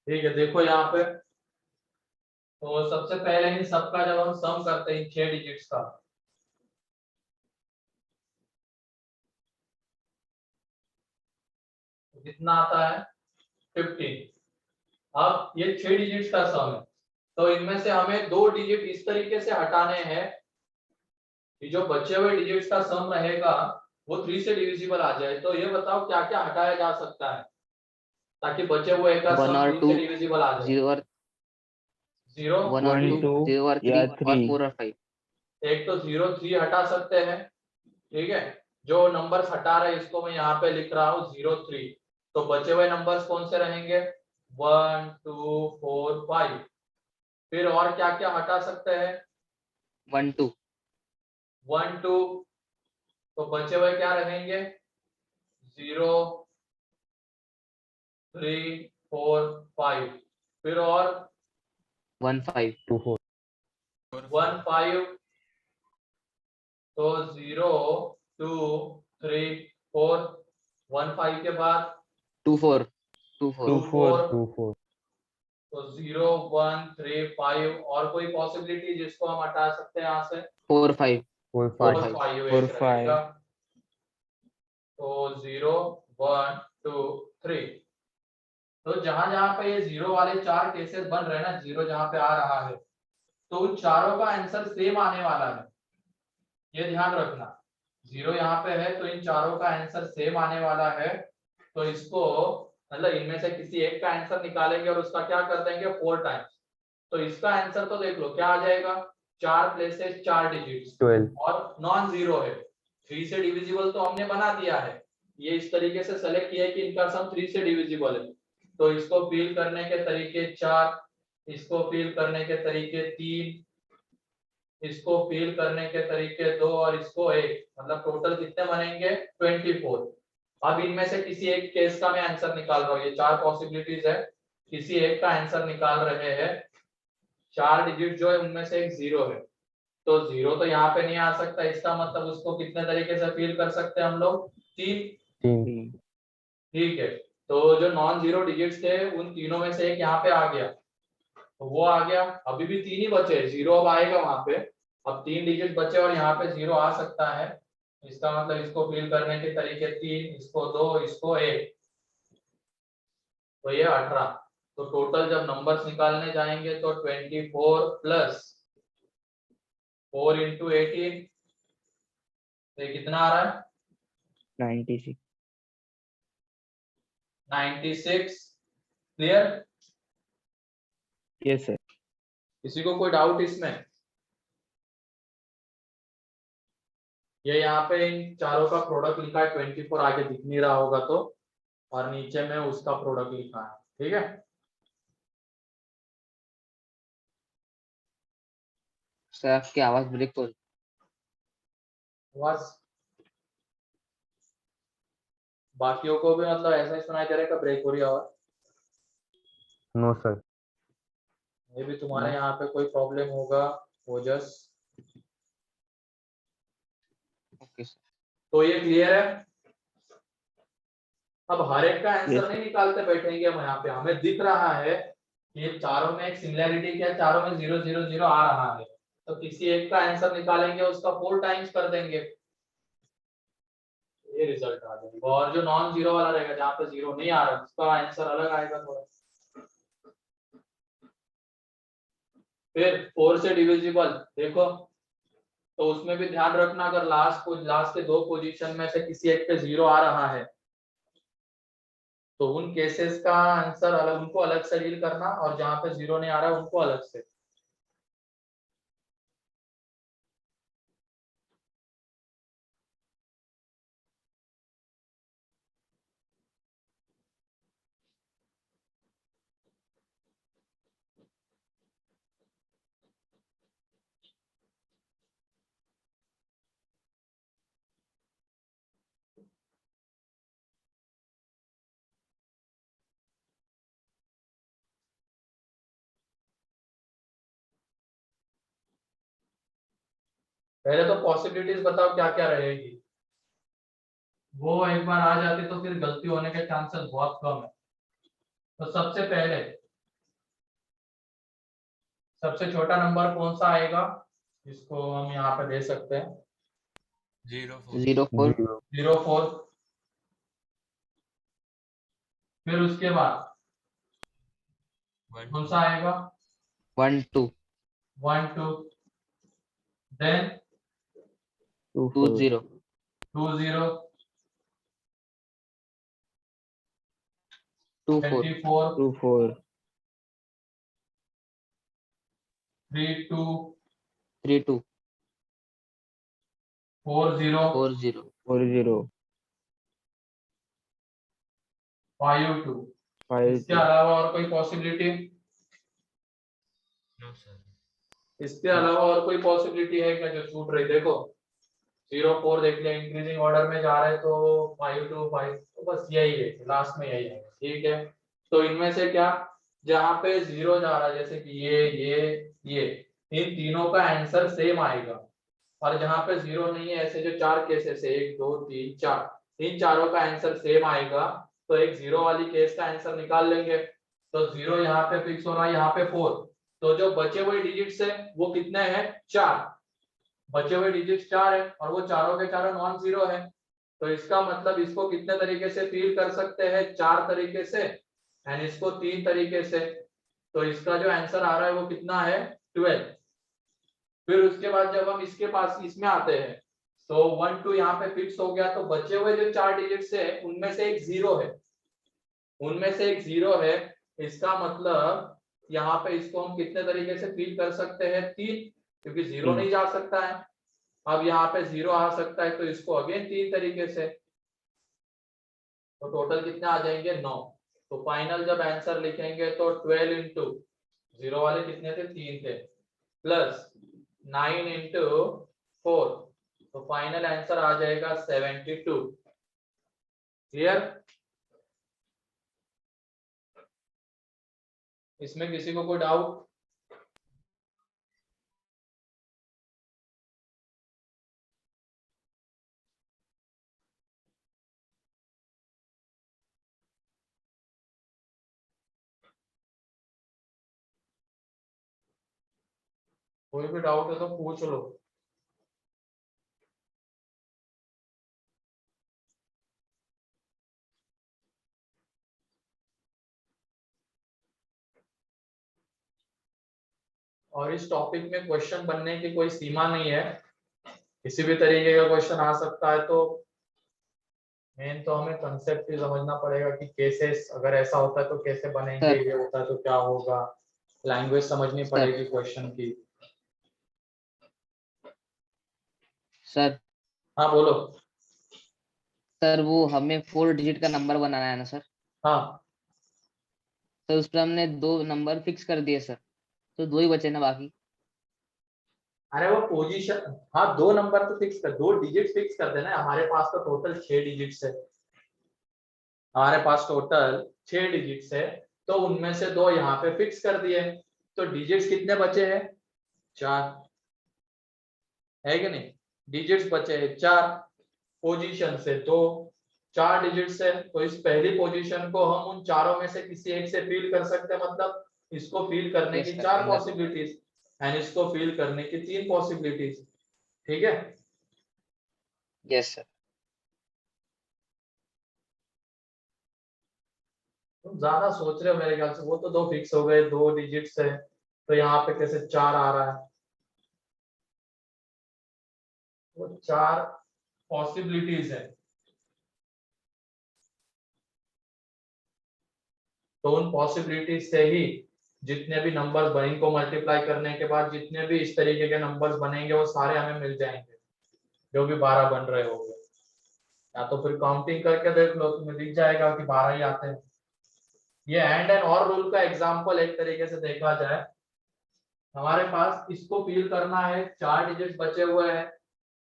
[SPEAKER 1] ठीक है, देखो यहाँ पे, तो सबसे पहले इन सबका जब हम सम करते हैं 6 डिजिट्स का, कितना आता है 15। अब ये 6 डिजिट्स का सम है, तो इनमें से हमें 2 डिजिट इस तरीके से हटाने हैं कि जो बचे हुए डिजिट्स का सम रहेगा वो 3 से डिविजिबल आ जाए। तो ये बताओ क्या क्या हटाया जा सकता है ताकि बचे हुए का
[SPEAKER 2] 1
[SPEAKER 1] सम
[SPEAKER 2] और
[SPEAKER 1] 3 से डिविजिबल आ जाए।
[SPEAKER 2] 0 और
[SPEAKER 1] 0
[SPEAKER 2] 1 और 2
[SPEAKER 4] 2
[SPEAKER 2] 0 और 3
[SPEAKER 4] या
[SPEAKER 2] और
[SPEAKER 4] 3
[SPEAKER 2] 4 और 5।
[SPEAKER 1] एक तो 0 3 हटा सकते हैं, ठीक है, जो नंबर्स हटा रहे इसको मैं यहाँ पे लिख रहा हूँ 0 3, तो बचे हुए नंबर्स कौन से रहेंगे 1 2 4 5। फिर और क्या क्या हटा सकते हैं
[SPEAKER 2] 1 2
[SPEAKER 1] 1 2, तो बचे हुए क्या रहेंगे 0 3 4 5। फिर और
[SPEAKER 2] 1 5
[SPEAKER 4] 2 4
[SPEAKER 1] 1 5, तो 0 2 3 4 1 5 के बाद
[SPEAKER 2] 2 4 2
[SPEAKER 4] 2
[SPEAKER 2] 4
[SPEAKER 4] 4 2 4
[SPEAKER 1] तो 0 1 3 5। और कोई पॉसिबिलिटी जिसको हम हटा सकते हैं यहाँ से
[SPEAKER 2] 4 5
[SPEAKER 4] 4
[SPEAKER 1] 4
[SPEAKER 4] 5
[SPEAKER 1] 5
[SPEAKER 4] 4
[SPEAKER 1] एक रहेगा,
[SPEAKER 4] 5
[SPEAKER 1] तो 0 1 2 3। तो जहां जहां पे ये 0 वाले 4 केसेस बन रहे हैं ना, 0 जहां पे आ रहा है तो उन चारों का आंसर सेम आने वाला है, ये ध्यान रखना। 0 यहाँ पे है तो इन चारों का आंसर सेम आने वाला है, तो इसको मतलब इनमें से किसी एक का आंसर निकालेंगे और उसका क्या कर देंगे 4 टाइम्स। तो इसका आंसर तो देख लो क्या आ जाएगा, 4 प्लेसेस 4 डिजिट्स
[SPEAKER 4] 12
[SPEAKER 1] और नॉन जीरो है। 3 से डिविजिबल तो हमने बना दिया है, ये इस तरीके से सेलेक्ट किया है कि इनका सम 3 से डिविजिबल है, तो इसको फिल करने के तरीके 4, इसको फिल करने के तरीके 3, इसको फिल करने के तरीके 2 और इसको 1, मतलब टोटल कितने बनेंगे 24। अब इनमें से किसी एक केस का मैं आंसर निकाल रहा हूँ, ये 4 पॉसिबिलिटीज है, किसी एक का आंसर निकाल रहे हैं। 4 डिजिट जो है उनमें से एक 0 है, तो 0 तो यहाँ पे नहीं आ सकता, इसका मतलब उसको कितने तरीके से फिल कर सकते हैं हम लोग 3।
[SPEAKER 4] 3
[SPEAKER 1] ठीक है, तो जो नॉन जीरो डिजिट्स थे उन तीनों में से एक यहाँ पे आ गया, तो वो आ गया, अभी भी 3 ही बचे, 0 अब आएगा वहां पे, अब 3 डिजिट बचे और यहाँ पे 0 आ सकता है, इसका मतलब इसको फिल करने के तरीके 3, इसको 2, इसको 1, तो ये 18। तो टोटल जब नंबर्स निकालने जाएंगे तो 24 प्लस 4 इंटू 18 तो ये कितना आ रहा है
[SPEAKER 4] 96.
[SPEAKER 1] 96. क्लियर?
[SPEAKER 4] Yes sir.
[SPEAKER 1] किसी को कोई डाउट इसमें? ये यहाँ पे इन चारों का प्रोडक्ट लिखा है 24, आगे दिख नहीं रहा होगा तो, और नीचे में उसका प्रोडक्ट लिखा है, ठीक है।
[SPEAKER 2] सर आपकी आवाज ब्रेक हो रही
[SPEAKER 1] बस बाकियों को भी मतलब ऐसा ही सुनाई दे रहा है कि ब्रेक हो रही है आवाज?
[SPEAKER 4] No sir.
[SPEAKER 1] ये भी तुम्हारे
[SPEAKER 4] No.
[SPEAKER 1] यहाँ पे कोई प्रॉब्लम होगा ओजस।
[SPEAKER 2] Okay sir.
[SPEAKER 1] तो ये क्लियर है? अब हर एक का आंसर
[SPEAKER 4] Yes.
[SPEAKER 1] नहीं निकालते बैठेंगे हम यहाँ पे, हमें दिख रहा है कि ये चारों में एक सिमिलैरिटी क्या है, चारों में 0 0 0 आ रहा है, तो किसी एक का आंसर निकालेंगे, उसका 4 टाइम्स कर देंगे, ये रिजल्ट आ जाएगा। और जो नॉन जीरो वाला रहेगा, जहाँ पे 0 नहीं आ रहा, उसका आंसर अलग आएगा थोड़ा। फिर 4 से डिविजिबल देखो, तो उसमें भी ध्यान रखना, अगर लास्ट के 2 पोजीशन में से किसी एक पे 0 आ रहा है तो उन केसेस का आंसर अलग, उनको अलग से डील करना, और जहां पे 0 नहीं आ रहा है उनको अलग से। पहले तो पॉसिबिलिटीज बताओ क्या क्या रहेगी, वो एक बार आ जाती तो फिर गलती होने के चांसेस बहुत कम है। तो सबसे छोटा नंबर कौन सा आएगा, जिसको हम यहाँ पे दे सकते हैं?
[SPEAKER 3] 04.
[SPEAKER 2] 04.
[SPEAKER 4] 0.
[SPEAKER 1] 04। फिर उसके बाद
[SPEAKER 3] 1
[SPEAKER 1] कौन
[SPEAKER 3] 2.
[SPEAKER 1] सा आएगा?
[SPEAKER 2] 1 2.
[SPEAKER 1] 1 2। देन
[SPEAKER 4] 2
[SPEAKER 2] 2
[SPEAKER 4] 4.
[SPEAKER 2] 0.
[SPEAKER 1] 2 0।
[SPEAKER 2] 2 4.
[SPEAKER 1] 24।
[SPEAKER 4] 2 4.
[SPEAKER 1] 3 2।
[SPEAKER 2] 3 2.
[SPEAKER 1] 4 0।
[SPEAKER 2] 4 0.
[SPEAKER 4] 4 0.
[SPEAKER 1] 5 2।
[SPEAKER 4] 5
[SPEAKER 1] इसके
[SPEAKER 4] 2.
[SPEAKER 1] अलावा और कोई पॉसिबिलिटी?
[SPEAKER 3] No sir.
[SPEAKER 1] इसके अलावा और कोई पॉसिबिलिटी है क्या जो छूट रही? देखो 0 4 देख लिया, इंक्रीजिंग ऑर्डर में जा रहे तो 5 2 5, तो बस यही है, लास्ट में यही है, ठीक है। तो इनमें से क्या, जहाँ पे 0 जा रहा है, जैसे कि ये इन तीनों का आंसर सेम आएगा, और जहाँ पे 0 नहीं है, ऐसे जो 4 केसेस है, 1 2 3 4, इन चारों का आंसर सेम आएगा, तो एक 0 वाली केस का आंसर निकाल लेंगे। तो 0 यहाँ पे फिक्स हो रहा है, यहाँ पे 4, तो जो बचे हुए डिजिट्स है वो कितने हैं? 4। बचे हुए डिजिट्स 4 है, और वो चारों के चारों नॉन जीरो है, तो इसका मतलब इसको कितने तरीके से फील कर सकते हैं? 4 तरीके से, एंड इसको 3 तरीके से। तो इसका जो आंसर आ रहा है वो कितना है? 12। फिर उसके बाद जब हम इसके पास इसमें आते हैं, तो 1 2 यहाँ पे फिक्स हो गया, तो बचे हुए जो 4 डिजिट्स है उनमें से एक 0 है, उनमें से एक 0 है। इसका मतलब यहाँ पे इसको हम कितने तरीके से फील कर सकते हैं? 3, क्योंकि 0 नहीं जा सकता है। अब यहाँ पे 0 आ सकता है, तो इसको अगेन 3 तरीके से, तो टोटल कितने आ जाएंगे? 9। तो फाइनल जब आंसर लिखेंगे तो 12 इंटू 0 वाले कितने थे? 3 थे, प्लस 9 इंटू 4, तो फाइनल आंसर आ जाएगा 72। क्लियर? इसमें किसी को कोई डाउट? कोई भी डाउट है तो पूछ लो। और इस टॉपिक में क्वेश्चन बनने की कोई सीमा नहीं है, किसी भी तरीके का क्वेश्चन आ सकता है। तो मेन तो हमें कंसेप्ट ही समझना पड़ेगा कि कैसे, अगर ऐसा होता है तो कैसे बनेंगे,
[SPEAKER 2] सर
[SPEAKER 1] ये होता है तो क्या होगा, लैंग्वेज समझनी
[SPEAKER 2] सर
[SPEAKER 1] पड़ेगी क्वेश्चन की।
[SPEAKER 2] सर
[SPEAKER 1] हाँ बोलो।
[SPEAKER 2] सर वो हमें 4 डिजिट का नंबर बनाना है ना सर।
[SPEAKER 1] हाँ
[SPEAKER 2] तो उस पर हमने 2 नंबर फिक्स कर दिए सर, तो 2 ही बचे ना बाकी।
[SPEAKER 1] अरे वो पोजीशन, हाँ 2 नंबर तो फिक्स कर, 2 डिजिट फिक्स कर देना। हमारे पास तो टोटल 6 डिजिट्स है, हमारे पास टोटल 6 डिजिट्स है। तो उनमें से 2 यहाँ पे फिक्स कर दिए। तो डिजिट्स कितने बचे हैं? 4, है कि नहीं? डिजिट्स बचे हैं 4, पोजीशन से 2, 4 डिजिट्स है। तो इस पहली पोजीशन को हम उन चारों में से किसी एक से फिल कर सकते हैं, मतलब इसको फिल करने
[SPEAKER 2] यस
[SPEAKER 1] की
[SPEAKER 2] सर,
[SPEAKER 1] 4
[SPEAKER 2] अंदर।
[SPEAKER 1] पॉसिबिलिटीज एंड इसको फिल करने की 3 पॉसिबिलिटीज। ठीक है।
[SPEAKER 2] Yes sir.
[SPEAKER 1] तुम ज्यादा सोच रहे हो मेरे ख्याल से, वो तो 2 फिक्स हो गए, 2 डिजिट्स है, तो यहाँ पे कैसे 4 आ रहा है? वो 4 पॉसिबिलिटीज है। तो उन पॉसिबिलिटीज से ही जितने भी नंबर्स बनेंगे को मल्टीप्लाई करने के बाद जितने भी इस तरीके के नंबर्स बनेंगे वो सारे हमें मिल जाएंगे, जो भी 12 बन रहे होंगे। या तो फिर काउंटिंग करके देख लो, तुम्हें दिख जाएगा कि 12 ही आते हैं। ये एंड और रूल का एग्जाम्पल एक तरीके से देखा जाए, हमारे पास इसको फिल करना है, 4 डिजिट बचे हुए हैं।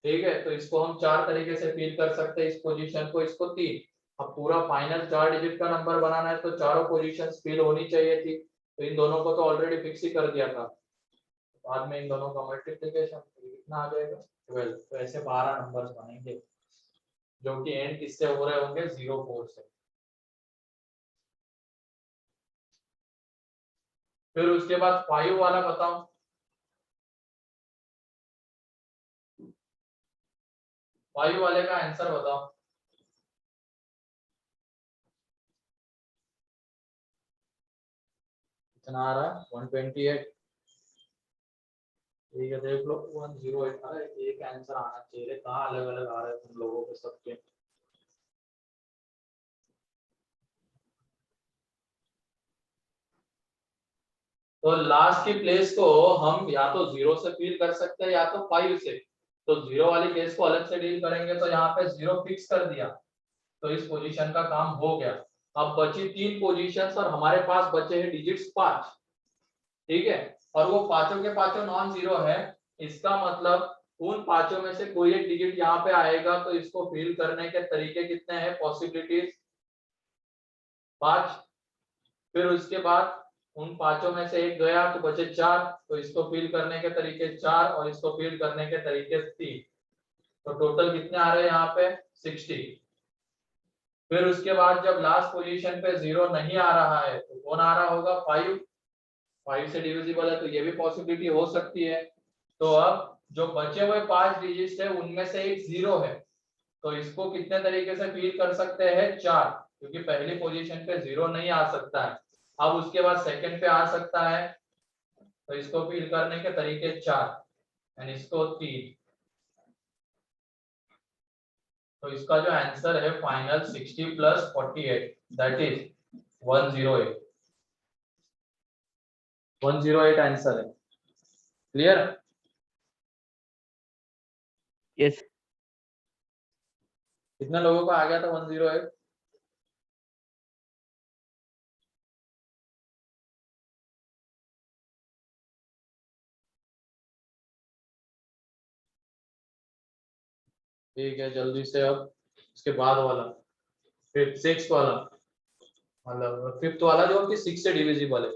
[SPEAKER 1] ठीक है, तो इसको हम 4 तरीके से फिल कर सकते हैं, इस पोजीशन को, इसको 3। अब पूरा फाइनल 4 डिजिट का नंबर बनाना है तो चारों पोजीशन फिल होनी चाहिए थी, तो इन दोनों को तो ऑलरेडी फिक्स ही कर दिया था। बाद में इन दोनों का मल्टीप्लिकेशन कितना आ जाएगा? 12। तो ऐसे 12 नंबर्स बनेंगे, जो कि एंड किससे हो रहे होंगे? 0 4 से। फिर उसके बाद 5 वाला बताओ। 5 वाले का आंसर बताओ। कितना आ रहा है? 128। ठीक है, देख लो 108 आ रहा है। एक आंसर आना चाहिए, कहाँ अलग अलग आ रहे हैं तुम लोगों के सबके। तो लास्ट की प्लेस को हम या तो 0 से फिल कर सकते हैं या तो 5 से। तो 0 वाली केस को अलग से डील करेंगे, तो यहाँ पे 0 फिक्स कर दिया, तो इस पोजीशन का काम हो गया। अब बची 3 पोजीशंस और हमारे पास बचे हैं डिजिट्स 5। ठीक है, और वो पांचों के पांचों नॉन जीरो है। इसका मतलब उन पांचों में से कोई एक डिजिट यहाँ पे आएगा, तो इसको फिल करने के तरीके कितने हैं? पॉसिबिलिटीज 5। फिर उसके बाद उन पांचों में से एक गया तो बचे 4, तो इसको फिल करने के तरीके 4 और इसको फिल करने के तरीके 3। तो टोटल कितने आ रहे हैं यहाँ पे? 60। फिर उसके बाद जब लास्ट पोजीशन पे 0 नहीं आ रहा है तो कौन आ रहा होगा? 5। 5 से डिविजिबल है, तो ये भी पॉसिबिलिटी हो सकती है। तो अब जो बचे हुए 5 डिजिट है उनमें से एक 0 है, तो इसको कितने तरीके से फिल कर सकते हैं? 4, क्योंकि पहली पोजीशन पे 0 नहीं आ सकता है। अब उसके बाद सेकंड पे आ सकता है, तो इसको फिल करने के तरीके 4 एंड इसको 3। तो इसका जो आंसर है फाइनल 60 + 48, दैट इज 108। 108 आंसर है। क्लियर?
[SPEAKER 4] यस।
[SPEAKER 1] कितने लोगों को आ गया था 108? ठीक है, जल्दी से अब इसके बाद वाला, फिर सिक्स वाला, मतलब फिफ्थ वाला जो कि 6 से डिविजिबल है।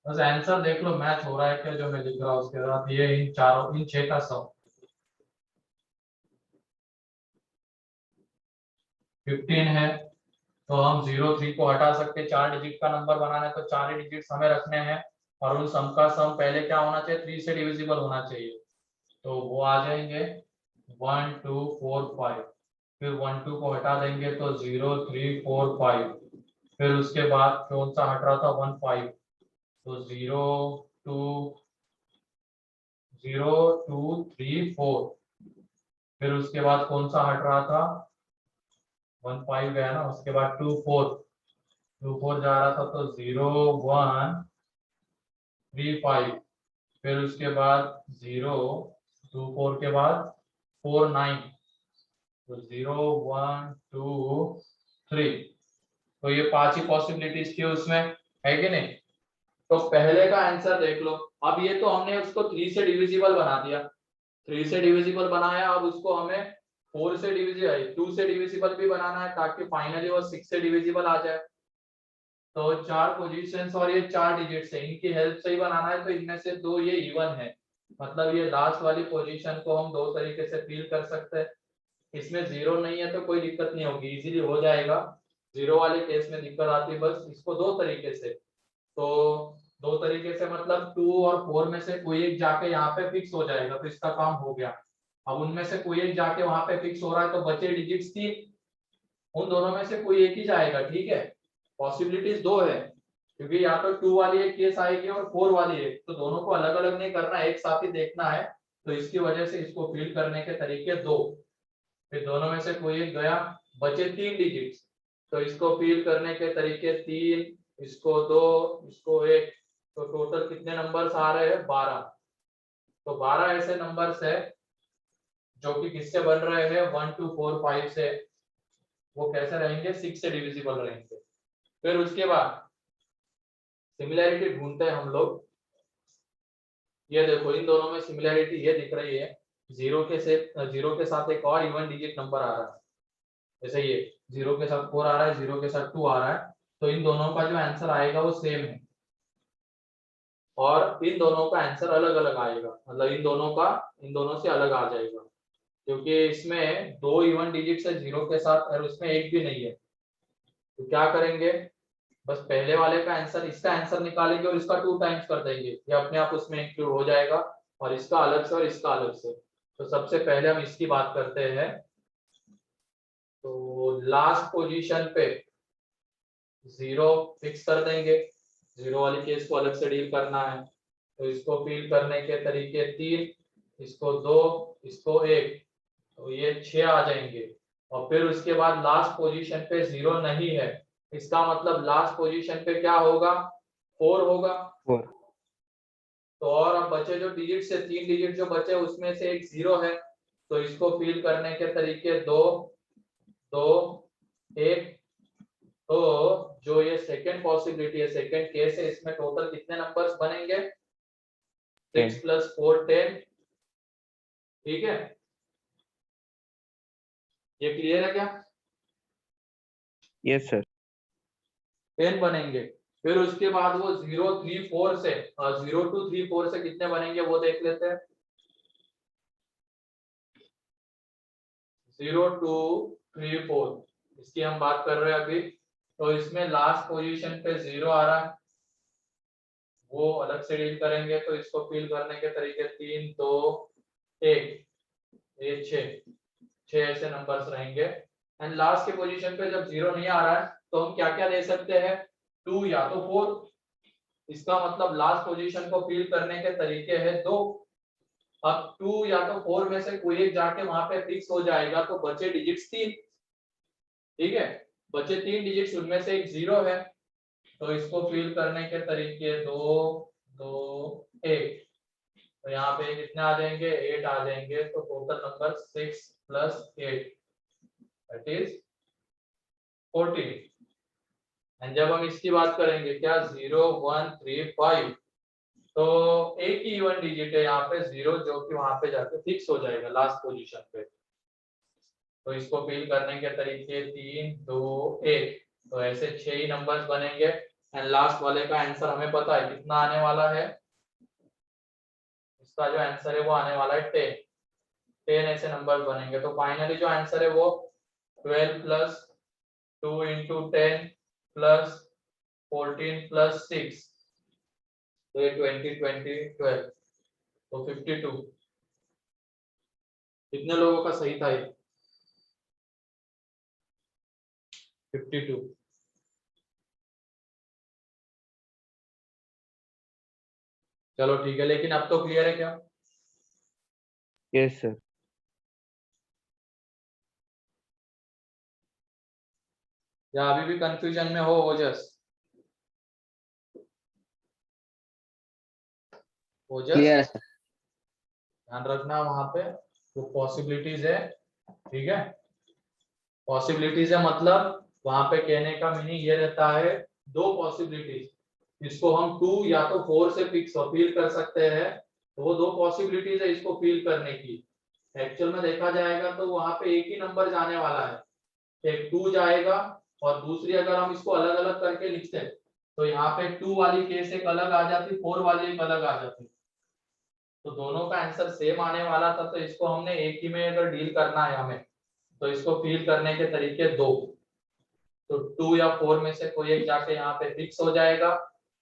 [SPEAKER 1] बस आंसर देख लो मैच हो रहा है क्या जो मैं लिख रहा हूँ उसके बाद। ये इन चारों इन 6 का सम 15 है। तो हम 0 3 को हटा सकते हैं। 4 डिजिट का नंबर बनाना है तो 4 ही डिजिट हमें रखने हैं और उन सम का सम पहले क्या होना चाहिए 3 से डिविजिबल होना चाहिए। तो वो आ जाएंगे 1 2 4 5। फिर 1 2 को हटा देंगे तो 0 3 4 5। फिर उसके बाद कौन सा हट रहा था 1 5। तो 0 2 0 2 3 4। फिर उसके बाद कौन सा हट रहा था 1 5 गया ना। उसके बाद 2 4 2 4 जा रहा था तो 0 1 3 5। फिर उसके बाद 0 2 4 के बाद 4 9। तो 0 1 2 3। तो ये 5 ही पॉसिबिलिटीज थी उसमें, है कि नहीं। तो पहले का आंसर देख लो। अब ये तो हमने उसको 3 से डिविजिबल बना दिया। 3 से डिविजिबल बनाया। अब उसको हमें 4 से डिविजिबल 2 से डिविजिबल भी बनाना है ताकि फाइनली वो 6 से डिविजिबल आ जाए। तो 4 पोजीशंस और ये 4 डिजिट्स है, इनकी हेल्प से ही बनाना है। तो इनमें से 2 ये इवन है, मतलब ये लास्ट वाली पोजीशन को हम 2 तरीके से फील कर सकते हैं। इसमें 0 नहीं है तो कोई दिक्कत नहीं होगी, इजीली हो जाएगा। 0 वाले केस में दिक्कत आती है बस इसको 2 तरीके से। तो 2 तरीके से मतलब 2 और 4 में से कोई एक जाके यहाँ पे फिक्स हो जाएगा तो इसका काम हो गया। अब उनमें से कोई एक जाके वहां पे फिक्स हो रहा है तो बचे डिजिट्स 3। उन दोनों में से कोई एक ही जाएगा, ठीक है। पॉसिबिलिटीज 2 है क्योंकि या तो 2 वाली एक केस आएगी और 4 वाली एक, तो दोनों को अलग अलग नहीं करना, एक साथ ही देखना है। तो इसकी वजह से इसको फील करने के तरीके 2। फिर दोनों में से कोई एक गया, बचे 3 डिजिट्स। तो इसको फील करने के तरीके 3, इसको 2, इसको 1। तो टोटल कितने नंबर्स आ रहे हैं 12। तो 12 ऐसे नंबर्स है जो कि किससे बन रहे हैं 1 2 4 5 से। वो कैसे रहेंगे 6 से डिविजिबल रहेंगे। फिर उसके बाद सिमिलैरिटी ढूंढते हैं हम लोग। ये देखो इन दोनों में सिमिलैरिटी ये दिख रही है। 0 के साथ एक और इवन डिजिट नंबर आ रहा है। जैसे ये 0 के साथ 4 आ रहा है, 0 के साथ 2 आ रहा है। तो इन दोनों का जो आंसर आएगा वो सेम है और इन दोनों का आंसर अलग अलग आएगा, मतलब इन दोनों से अलग आ जाएगा क्योंकि इसमें 2 इवन डिजिट्स है 0 के साथ और उसमें एक भी नहीं है। तो क्या करेंगे, बस पहले वाले का आंसर इसका आंसर निकालेंगे और इसका 2 टाइम्स कर देंगे, ये अपने आप उसमें इंक्लूड हो जाएगा। और इसका अलग से और इसका अलग से। तो सबसे पहले हम इसकी बात करते हैं। तो लास्ट पोजीशन पे 0 फिक्स कर देंगे। 0 वाली केस को अलग से डील करना है। तो इसको फील करने के तरीके 3, इसको 2, इसको 1। तो ये 6 आ जाएंगे। और फिर उसके बाद लास्ट पोजीशन पे 0 नहीं है, इसका मतलब लास्ट पोजीशन पे क्या होगा 4 होगा।
[SPEAKER 4] 4
[SPEAKER 1] तो और अब बचे जो डिजिट से 3 डिजिट जो बचे उसमें से एक 0 है। तो इसको फील करने के तरीके 2 2 1। तो जो ये सेकंड पॉसिबिलिटी है, सेकंड केस है, इसमें टोटल कितने नंबर्स बनेंगे 6 + 4 10। ठीक है, ये क्लियर है क्या।
[SPEAKER 4] यस सर
[SPEAKER 1] 10 बनेंगे। फिर उसके बाद वो 0 3 4 से 0 2 3 4 से कितने बनेंगे वो देख लेते हैं। 0 2 3 4 इसकी हम बात कर रहे हैं अभी। तो इसमें लास्ट पोजीशन पे 0 आ रहा है, वो अलग से डील करेंगे। तो इसको फील करने के तरीके 3 2 1। ये 6 ऐसे नंबर्स रहेंगे। एंड लास्ट के पोजीशन पे जब 0 नहीं आ रहा है तो हम क्या क्या दे सकते हैं 2 या तो 4। इसका मतलब लास्ट पोजीशन को फील करने के तरीके हैं 2। अब 2 या तो 4 में से कोई एक जाके वहां पे फिक्स हो जाएगा तो बचे डिजिट्स 3। ठीक है, बचे 3 डिजिट्स उनमें से एक 0 है। तो इसको फील करने के तरीके 2 2 1। तो यहाँ पे कितने आ जाएंगे 8 आ जाएंगे। तो total number 6 + 8 that is 14। And जब हम इसकी बात करेंगे क्या 0 1 3 5। तो एक ही इवन डिजिट है यहाँ पे 0 जो कि वहां पे जाके फिक्स हो जाएगा लास्ट पोजीशन पे। तो इसको फिल करने के तरीके 3 2 1। तो ऐसे 6 ही नंबर्स बनेंगे। एंड लास्ट वाले का आंसर हमें पता है कितना आने वाला है, इसका जो आंसर है वो आने वाला है 10। 10 ऐसे नंबर्स बनेंगे। तो फाइनली जो आंसर है वो 12 प्लस 2 इंटू 10 प्लस 14 प्लस 6, तो ये 20 20 12, तो 52। कितने लोगों का सही था ये? 52। चलो ठीक है, लेकिन अब तो क्लियर है क्या?
[SPEAKER 4] Yes sir.
[SPEAKER 1] या अभी भी कंफ्यूजन में हो ओजस? ओजस
[SPEAKER 2] क्लियर है सर।
[SPEAKER 1] ध्यान रखना वहां पे जो पॉसिबिलिटीज है, ठीक है। पॉसिबिलिटीज है मतलब वहां पे कहने का मीनिंग ये रहता है, दो पॉसिबिलिटीज, इसको हम 2 या तो 4 से फिक्स फील कर सकते हैं, तो वो दो पॉसिबिलिटीज है इसको फील करने की। एक्चुअल में देखा जाएगा तो वहां पे एक ही नंबर जाने वाला है, एक 2 जाएगा, और दूसरी अगर हम इसको अलग अलग करके लिखते हैं तो यहाँ पे 2 वाली केस एक अलग आ जाती, 4 वाली एक अलग आ जाती, तो दोनों का आंसर सेम आने वाला था। तो इसको हमने एक ही में अगर डील करना है हमें, तो इसको फील करने के तरीके दो, तो 2 या 4 में से कोई एक जाके यहाँ पे फिक्स हो जाएगा,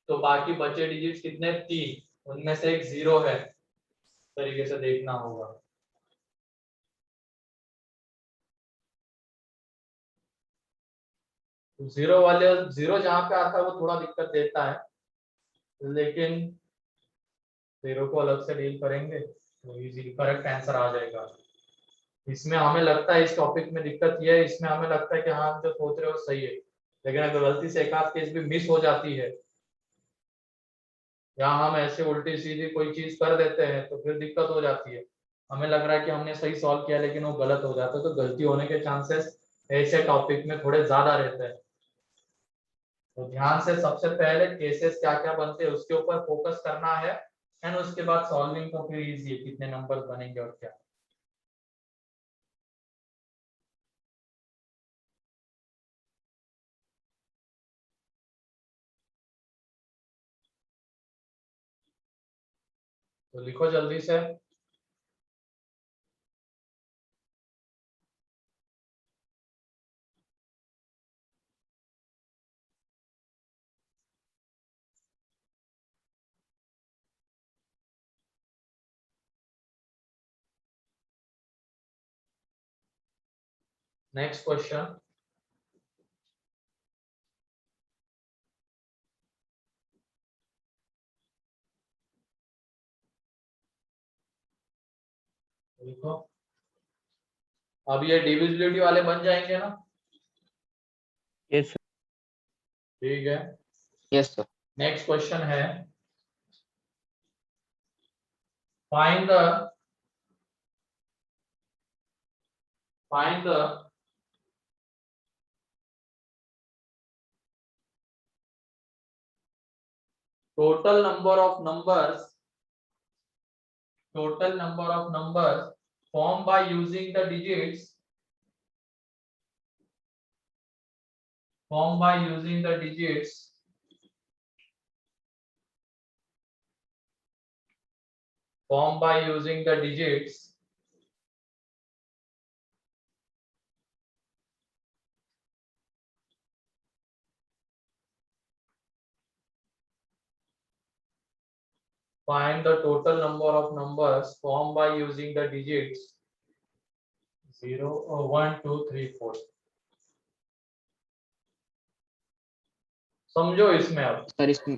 [SPEAKER 1] तो बाकी बचे डिजिट्स कितने? 3, उनमें से एक 0 है, तरीके से देखना होगा। जीरो वाले, जीरो जहाँ पे आता है वो थोड़ा दिक्कत देता है, लेकिन जीरो को अलग से डील करेंगे तो इजीली करेक्ट आंसर आ जाएगा। इसमें हमें लगता है इस टॉपिक में दिक्कत ये है, इसमें हमें लगता है कि हाँ हम जो सोच रहे हो सही है, लेकिन अगर गलती से एक आध केस भी मिस हो जाती है या हम ऐसे उल्टी सीधी कोई चीज कर देते हैं तो फिर दिक्कत हो जाती है। हमें लग रहा है कि हमने सही सॉल्व किया लेकिन वो गलत हो जाता है, तो गलती होने के चांसेस ऐसे टॉपिक में थोड़े ज्यादा रहते हैं। तो ध्यान से सबसे पहले केसेस क्या क्या बनते हैं उसके ऊपर फोकस करना है, एंड उसके बाद सॉल्विंग तो फिर इजी है, कितने नंबर बनेंगे और क्या। तो लिखो जल्दी से। नेक्स्ट क्वेश्चन, लिखो। अब ये डिविजिबिलिटी वाले बन जाएंगे ना?
[SPEAKER 4] Yes sir.
[SPEAKER 1] ठीक है।
[SPEAKER 2] Yes sir.
[SPEAKER 1] नेक्स्ट क्वेश्चन है, find the total number of numbers formed by using the digits formed by using the digits find the total number of numbers formed by using the digits 0 1 2 3 4। समझो इसमें अब
[SPEAKER 2] sir इसमें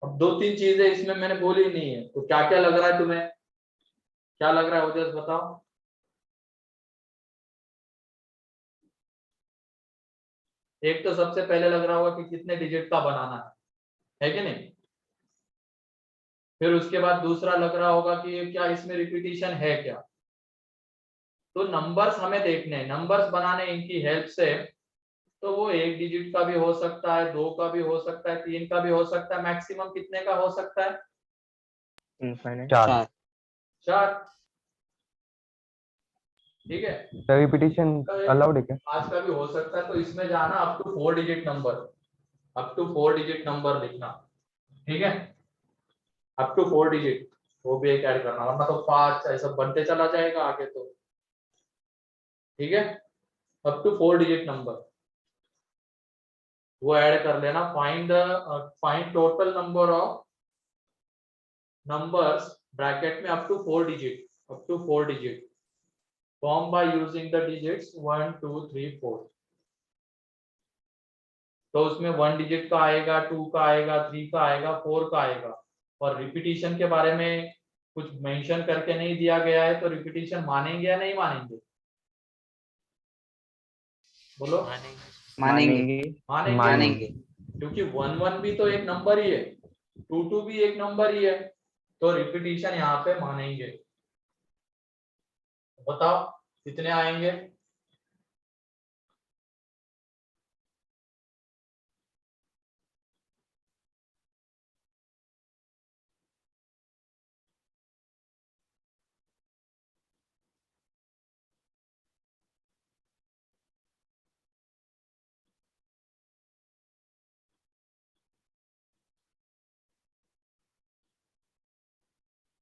[SPEAKER 1] अब दो तीन चीजें इसमें मैंने बोली नहीं है, तो क्या क्या लग रहा है तुम्हें? क्या लग रहा है ओजस, बताओ। एक तो सबसे पहले लग रहा होगा कि कितने डिजिट का बनाना है कि नहीं? फिर उसके बाद दूसरा लग रहा होगा कि क्या इसमें रिपीटिशन है क्या? तो नंबर्स हमें देखने हैं, नंबर्स बनाने इनकी हेल्प से, तो वो एक डिजिट का भी हो सकता है, 2 का भी हो सकता है, 3 का भी हो सकता है, मैक्सिमम कितने का हो सकता है?
[SPEAKER 4] इनफाइनाइट।
[SPEAKER 2] 4।
[SPEAKER 1] 4। ठीक है,
[SPEAKER 4] रिपीटिशन अलाउड है क्या?
[SPEAKER 1] आज का भी हो सकता है, तो इसमें जाना up to 4 digit number, up to 4 digit number लिखना, ठीक है, अप टू 4 डिजिट वो भी एक ऐड करना, वरना तो 5 ऐसा बनते चला जाएगा आगे तो, ठीक है, अप टू 4 डिजिट नंबर वो ऐड कर लेना। Find total number of numbers bracket में up to 4 digit, up to 4 digit form by using the digits 1 2 3 4। तो उसमें 1 डिजिट का आएगा, 2 का आएगा, 3 का आएगा, 4 का आएगा। और रिपीटिशन के बारे में कुछ मेंशन करके नहीं दिया गया है, तो रिपीटिशन मानेंगे या नहीं मानेंगे, बोलो।
[SPEAKER 3] मानेंगे।
[SPEAKER 2] मानेंगे।
[SPEAKER 1] मानेंगे
[SPEAKER 2] मानेंगे।
[SPEAKER 1] क्योंकि 1 1 भी तो एक नंबर ही है, 2 2 भी एक नंबर ही है, तो रिपीटिशन यहाँ पे मानेंगे। बताओ कितने आएंगे?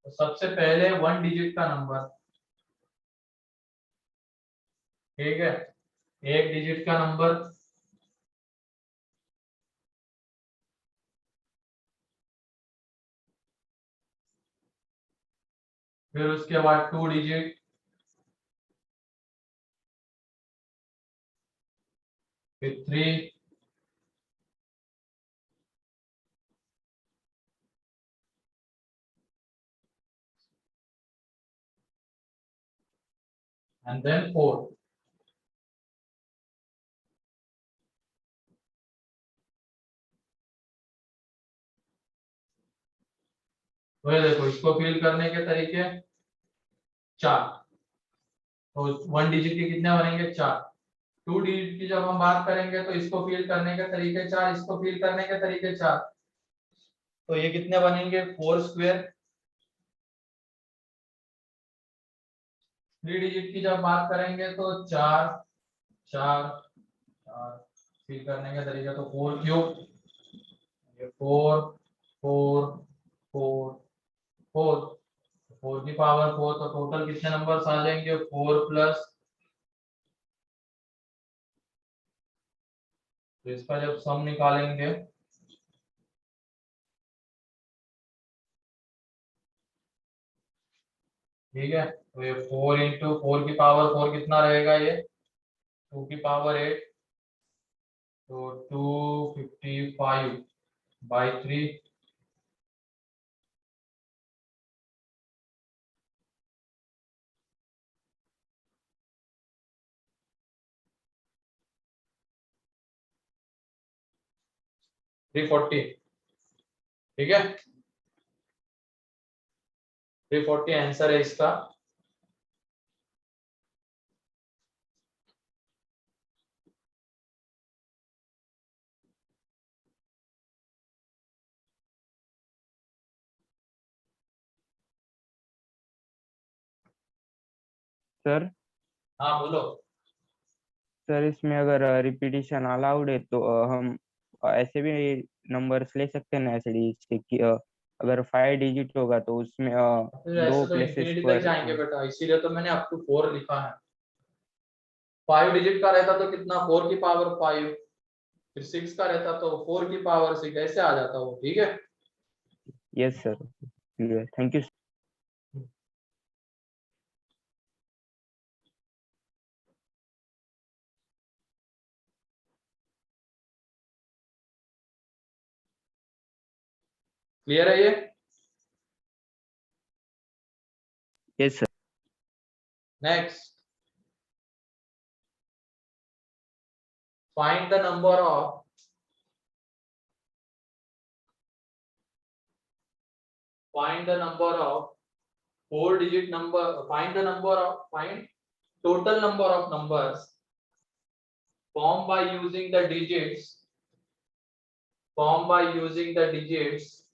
[SPEAKER 1] तो सबसे पहले 1 डिजिट का नंबर, ठीक है, 1 डिजिट का नंबर, फिर उसके बाद 2 डिजिट, फिर 3, and then 4। तो ये देखो इसको फिल करने के तरीके 4, तो 1 डिजिट के कितने बनेंगे? 4। 2 डिजिट की जब हम बात करेंगे तो इसको फिल करने के तरीके 4, इसको फिल करने के तरीके 4, तो ये कितने बनेंगे? 4 स्क्वायर। 3 डिजिट की जब बात करेंगे तो 4 4 4, फिल करने के तरीके तो 4 क्यूब, ये 4 4 4 4, 4 की पावर 4, तो टोटल कितने नंबर्स आ जाएंगे? 4 प्लस, तो इसका जब सम निकालेंगे ठीक है, तो ये 4 इंटू 4 की पावर 4 कितना रहेगा? ये 2 की पावर 8, तो 255/3, थ्री 40, ठीक है, 340 आंसर है इसका।
[SPEAKER 4] सर
[SPEAKER 1] हाँ बोलो।
[SPEAKER 4] सर इसमें अगर रिपीटिशन अलाउड है तो हम ऐसे भी नंबर्स ले सकते हैं ना, ऐसे डिजिट से कि अगर 5 डिजिट होगा तो उसमें
[SPEAKER 1] फिर
[SPEAKER 4] दो
[SPEAKER 1] ऐसे तो
[SPEAKER 4] प्लेसेस
[SPEAKER 1] इंफिनिटी तक
[SPEAKER 4] पर
[SPEAKER 1] जाएंगे बेटा, इसीलिए तो मैंने अप टू 4 लिखा है। 5 डिजिट का रहता तो कितना? 4 की पावर 5, फिर 6 का रहता तो 4 की पावर 6, ऐसे आ जाता वो, ठीक है।
[SPEAKER 4] Yes sir, clear, thank you.
[SPEAKER 1] Clear है ये?
[SPEAKER 4] Yes sir.
[SPEAKER 1] Next, find the number of find the number of 4 digit number, find total number of numbers formed by using the digits, formed by using the digits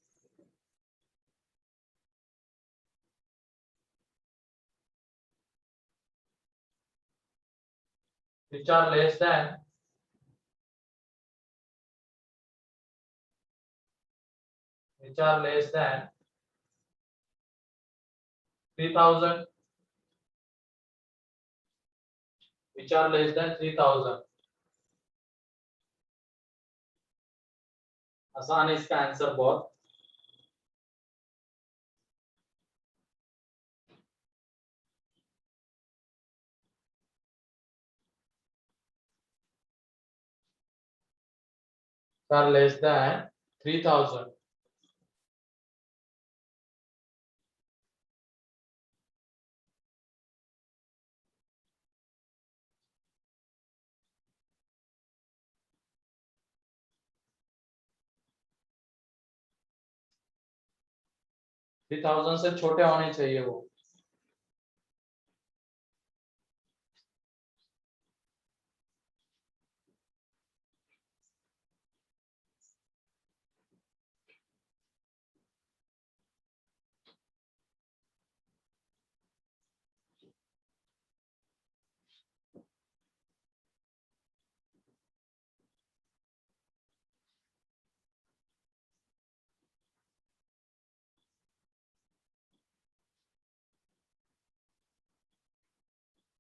[SPEAKER 1] which are less than which are less than 3000, which are less than 3000। आसान है इसका answer बहुत। are less than 3000। Three thousand से छोटे होने चाहिए वो।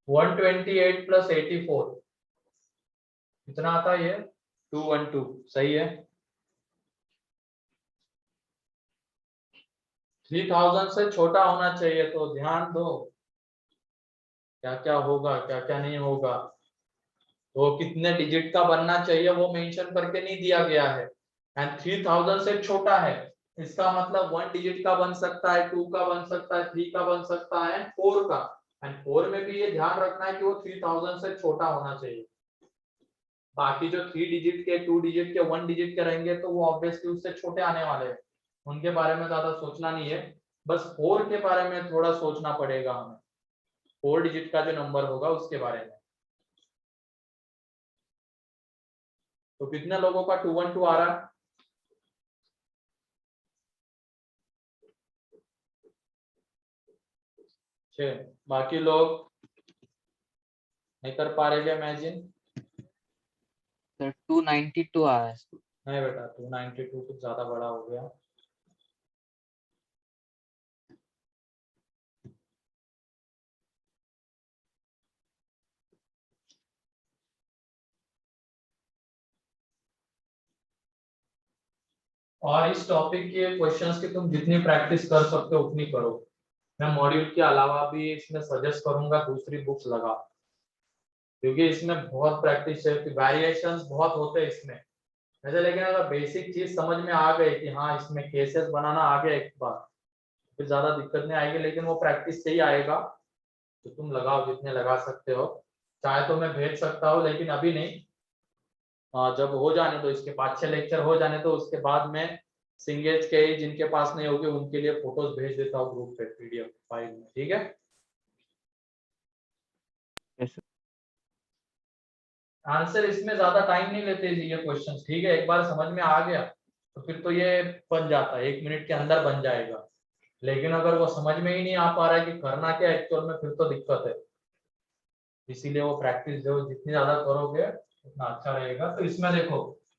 [SPEAKER 1] One 128 plus 84 कितना आता है ये? 212 सही है। 3000 से छोटा होना चाहिए, तो ध्यान दो क्या क्या होगा क्या क्या नहीं होगा। तो कितने डिजिट का बनना चाहिए वो मेंशन करके नहीं दिया गया है। एंड 3000 से छोटा है, इसका मतलब 1 डिजिट का बन सकता है, 2 का बन सकता है, 3 का बन सकता है, 4 का। एंड 4 में भी ये ध्यान रखना है कि वो 3000 से छोटा होना चाहिए। बाकी जो 3 डिजिट के, 2 डिजिट के, 1 डिजिट के रहेंगे तो वो ऑब्वियसली उससे छोटे आने वाले हैं, उनके बारे में ज्यादा सोचना नहीं है। बस 4 के बारे में थोड़ा सोचना पड़ेगा हमें, 4 डिजिट का जो नंबर होगा उसके बारे में। तो कितने लोगों का 212 आ रहा है? 6। बाकी लोग नहीं कर पा रहे क्या इमेजिन?
[SPEAKER 2] सर 292 आ रहा है।
[SPEAKER 1] नहीं बेटा, 292 कुछ ज्यादा बड़ा हो गया। और इस टॉपिक के क्वेश्चंस की तुम जितनी प्रैक्टिस कर सकते हो उतनी करो। मैं मॉड्यूल के अलावा भी इसमें सजेस्ट करूंगा दूसरी बुक्स लगा, क्योंकि इसमें बहुत प्रैक्टिस है, वेरिएशंस बहुत होते हैं इसमें ऐसे। लेकिन अगर बेसिक चीज समझ में आ गई कि हाँ इसमें केसेस बनाना आ गया एक बार, फिर ज्यादा दिक्कत नहीं आएगी। लेकिन वो प्रैक्टिस से ही आएगा, तो तुम लगाओ जितने लगा सकते हो। चाहे तो मैं भेज सकता हूँ लेकिन अभी नहीं। जब हो जाने तो इसके 5-6 लेक्चर हो जाने तो उसके बाद में सिंगेज के जिनके पास नहीं होगी उनके लिए फोटोज भेज देता हूँ ग्रुप पे पीडीएफ फाइल में। ठीक है, आंसर इसमें ज्यादा टाइम नहीं लेते ये क्वेश्चंस। ठीक है, एक बार समझ में आ गया तो फिर तो ये बन जाता है, 1 मिनट के अंदर बन जाएगा। लेकिन अगर वो समझ में ही नहीं आ पा रहा है कि करना क्या एक्चुअल में, फिर तो दिक्कत है। इसीलिए वो प्रैक्टिस जो जितनी ज्यादा करोगे उतना अच्छा रहेगा। तो इसमें देखो,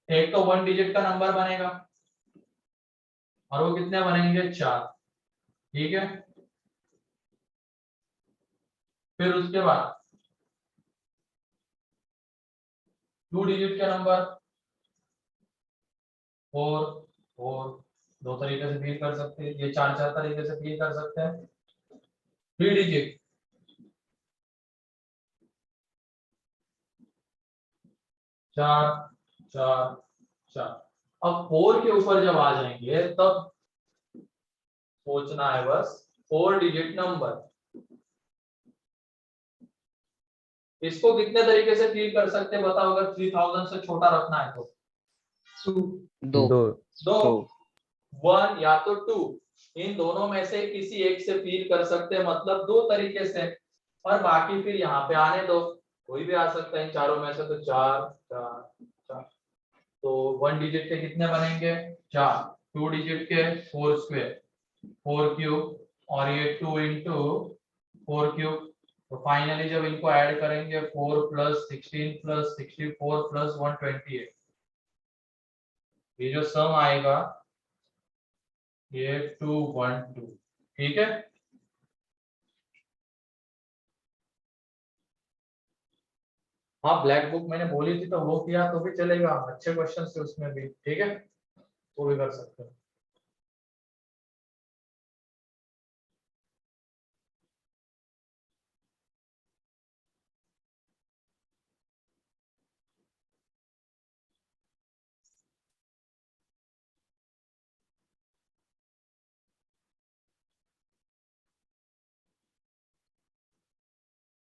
[SPEAKER 1] एक तो 1 डिजिट का नंबर बनेगा और वो कितने बनेंगे? 4। ठीक है, फिर उसके बाद 2 डिजिट का नंबर 4 4 दो तरीके से फील कर सकते हैं, ये 4 तरीके से फील कर सकते हैं। 3 डिजिट 4 4 4। अब 4 के ऊपर जब आ जाएंगे तब सोचना है बस 4 डिजिट नंबर। इसको कितने तरीके से फील कर सकते हैं बताओ, अगर 3000 से छोटा रखना है तो? 2 1 या तो 2, इन दोनों में से किसी एक से फील कर सकते हैं, मतलब 2 तरीके से। और बाकी फिर यहाँ पे आने दो, कोई भी आ सकता है इन चारों में से। तो 4 4 4, तो 1 डिजिट के कितने बनेंगे? 4। 2 डिजिट के 4 स्क्वायर 4 क्यूब, और ये 2 इंटू 4 क्यूब। तो फाइनली जब इनको ऐड करेंगे 4 प्लस 16 प्लस 64 प्लस 128, ये जो सम आएगा ये 2 1 2, ठीक है। हाँ ब्लैक बुक मैंने बोली थी तो वो किया तो भी चलेगा, अच्छे क्वेश्चन थे उसमें भी, ठीक है, वो भी कर सकते हो।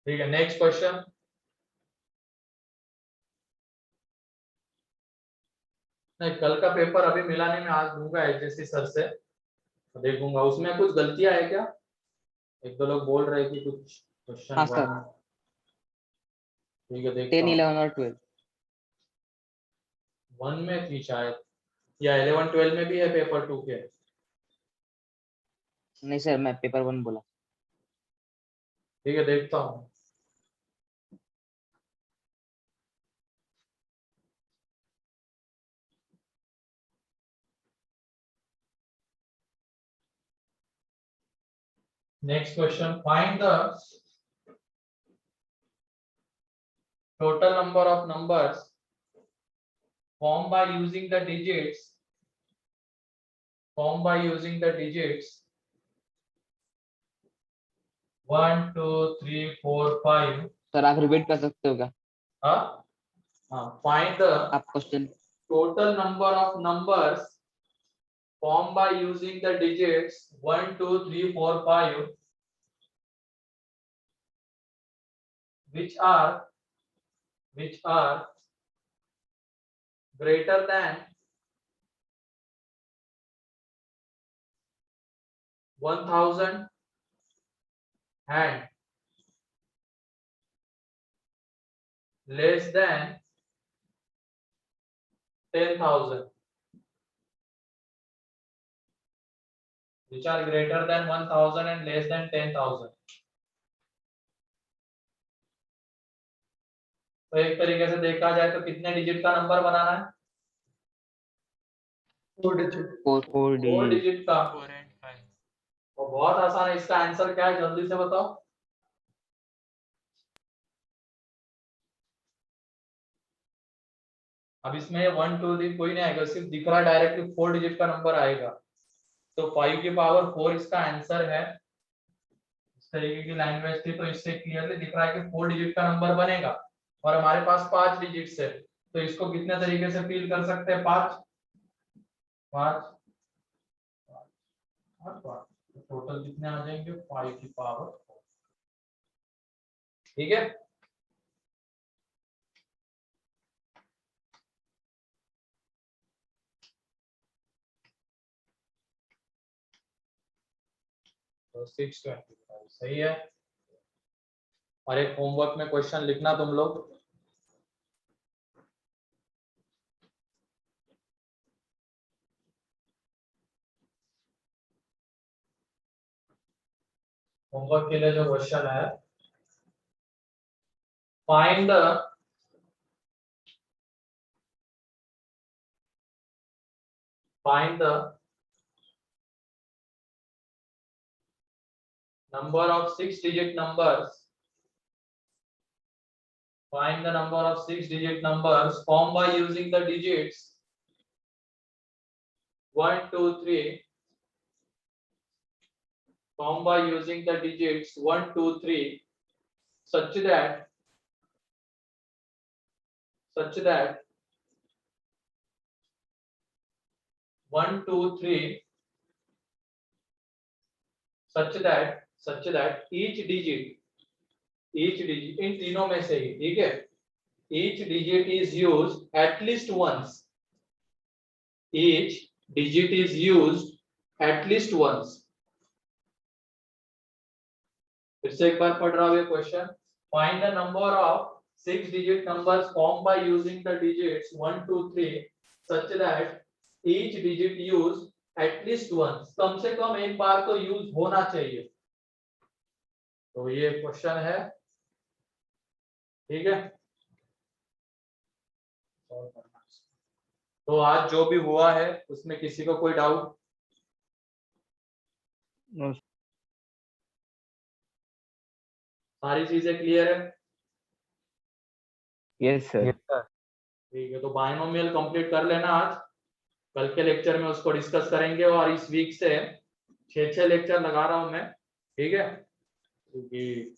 [SPEAKER 1] ठीक है, नेक्स्ट क्वेश्चन। नहीं, कल का पेपर अभी मिला नहीं, मैं आज दूंगा एचएससी सर से, देखूंगा उसमें कुछ गलतियां है क्या। एक दो लोग बोल रहे कि कुछ क्वेश्चन
[SPEAKER 2] हाँ सर,
[SPEAKER 1] ठीक है देखता
[SPEAKER 2] 10,
[SPEAKER 1] हूँ।
[SPEAKER 2] 11 और 12।
[SPEAKER 1] 1 में थी शायद, या 11 12 में भी है पेपर 2 के।
[SPEAKER 2] नहीं सर, मैं पेपर 1 बोला।
[SPEAKER 1] ठीक है, देखता हूँ। Next question, find the total number of numbers formed by using the digits 1 2 3 4 5।
[SPEAKER 2] Sir आप रिपीट कर सकते हो क्या
[SPEAKER 1] फाइंड द
[SPEAKER 2] आप question?
[SPEAKER 1] total number of numbers formed by using the digits 1 2 3 4 5 which are greater than 1000 and less than 10,000, which are greater than 1000 and less than 10,000। तो एक तरीके से देखा जाए तो कितने डिजिट का नंबर बनाना है?
[SPEAKER 3] 4 digit।
[SPEAKER 4] 4
[SPEAKER 1] 4
[SPEAKER 4] digit।
[SPEAKER 1] डिजिट का।
[SPEAKER 3] 4 and 5।
[SPEAKER 1] और बहुत आसान है, इसका आंसर क्या है जल्दी से बताओ। अब इसमें 1 2 3 कोई नहीं आएगा, सिर्फ दिख रहा है डायरेक्टली 4 डिजिट का नंबर आएगा, तो 5 की पावर 4 इसका आंसर है। इस तरीके की लैंग्वेज थी तो इससे क्लियरली दिख रहा है कि 4 डिजिट का नंबर बनेगा, और हमारे पास 5 डिजिट्स है, तो इसको कितने तरीके से फिल कर सकते हैं? 5 5 5, टोटल कितने आ जाएंगे? 5 की पावर 4, ठीक है। तो 625 सही है। और एक होमवर्क में क्वेश्चन लिखना तुम लोग, होमवर्क के लिए जो क्वेश्चन है, find the number of 6 digit numbers, find the number of 6 digit numbers formed by using the digits 1 2 3, formed by using the digits 1 2 3 such that 1 2 3 such that each digit इन तीनों में से ही, ठीक है, each digit is used at least once, each digit is used at least once। फिर से एक बार पढ़ रहा हूँ ये question, find the number of 6 digit numbers formed by using the digits 1 2 3 such that each digit used at least once, कम से कम एक बार तो यूज होना चाहिए। तो ये क्वेश्चन है, ठीक है। तो आज जो भी हुआ है उसमें किसी को कोई डाउट?
[SPEAKER 4] नो
[SPEAKER 1] सारी चीजें क्लियर है?
[SPEAKER 4] Yes sir.
[SPEAKER 1] ठीक है, तो बायनोमियल कंप्लीट कर लेना आज, कल के लेक्चर में उसको डिस्कस करेंगे। और इस वीक से 6 लेक्चर लगा रहा हूं मैं, ठीक है, क्योंकि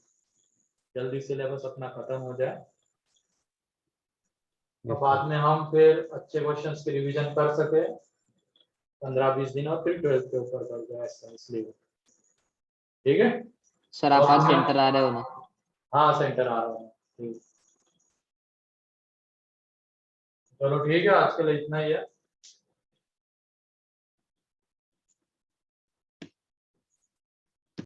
[SPEAKER 1] जल्दी सिलेबस अपना खत्म हो जाए, तो बाद में हम फिर अच्छे क्वेश्चंस की रिवीजन कर सके 15-20 दिन, और फिर 12th के ऊपर कर जाए ऐसा, इसलिए ठीक है।
[SPEAKER 2] सर आप
[SPEAKER 1] और
[SPEAKER 2] आज
[SPEAKER 1] हमें-
[SPEAKER 2] सेंटर आ रहे हो ना?
[SPEAKER 1] हाँ सेंटर आ रहा हूँ, ठीक। चलो ठीक है, आज के लिए इतना ही है।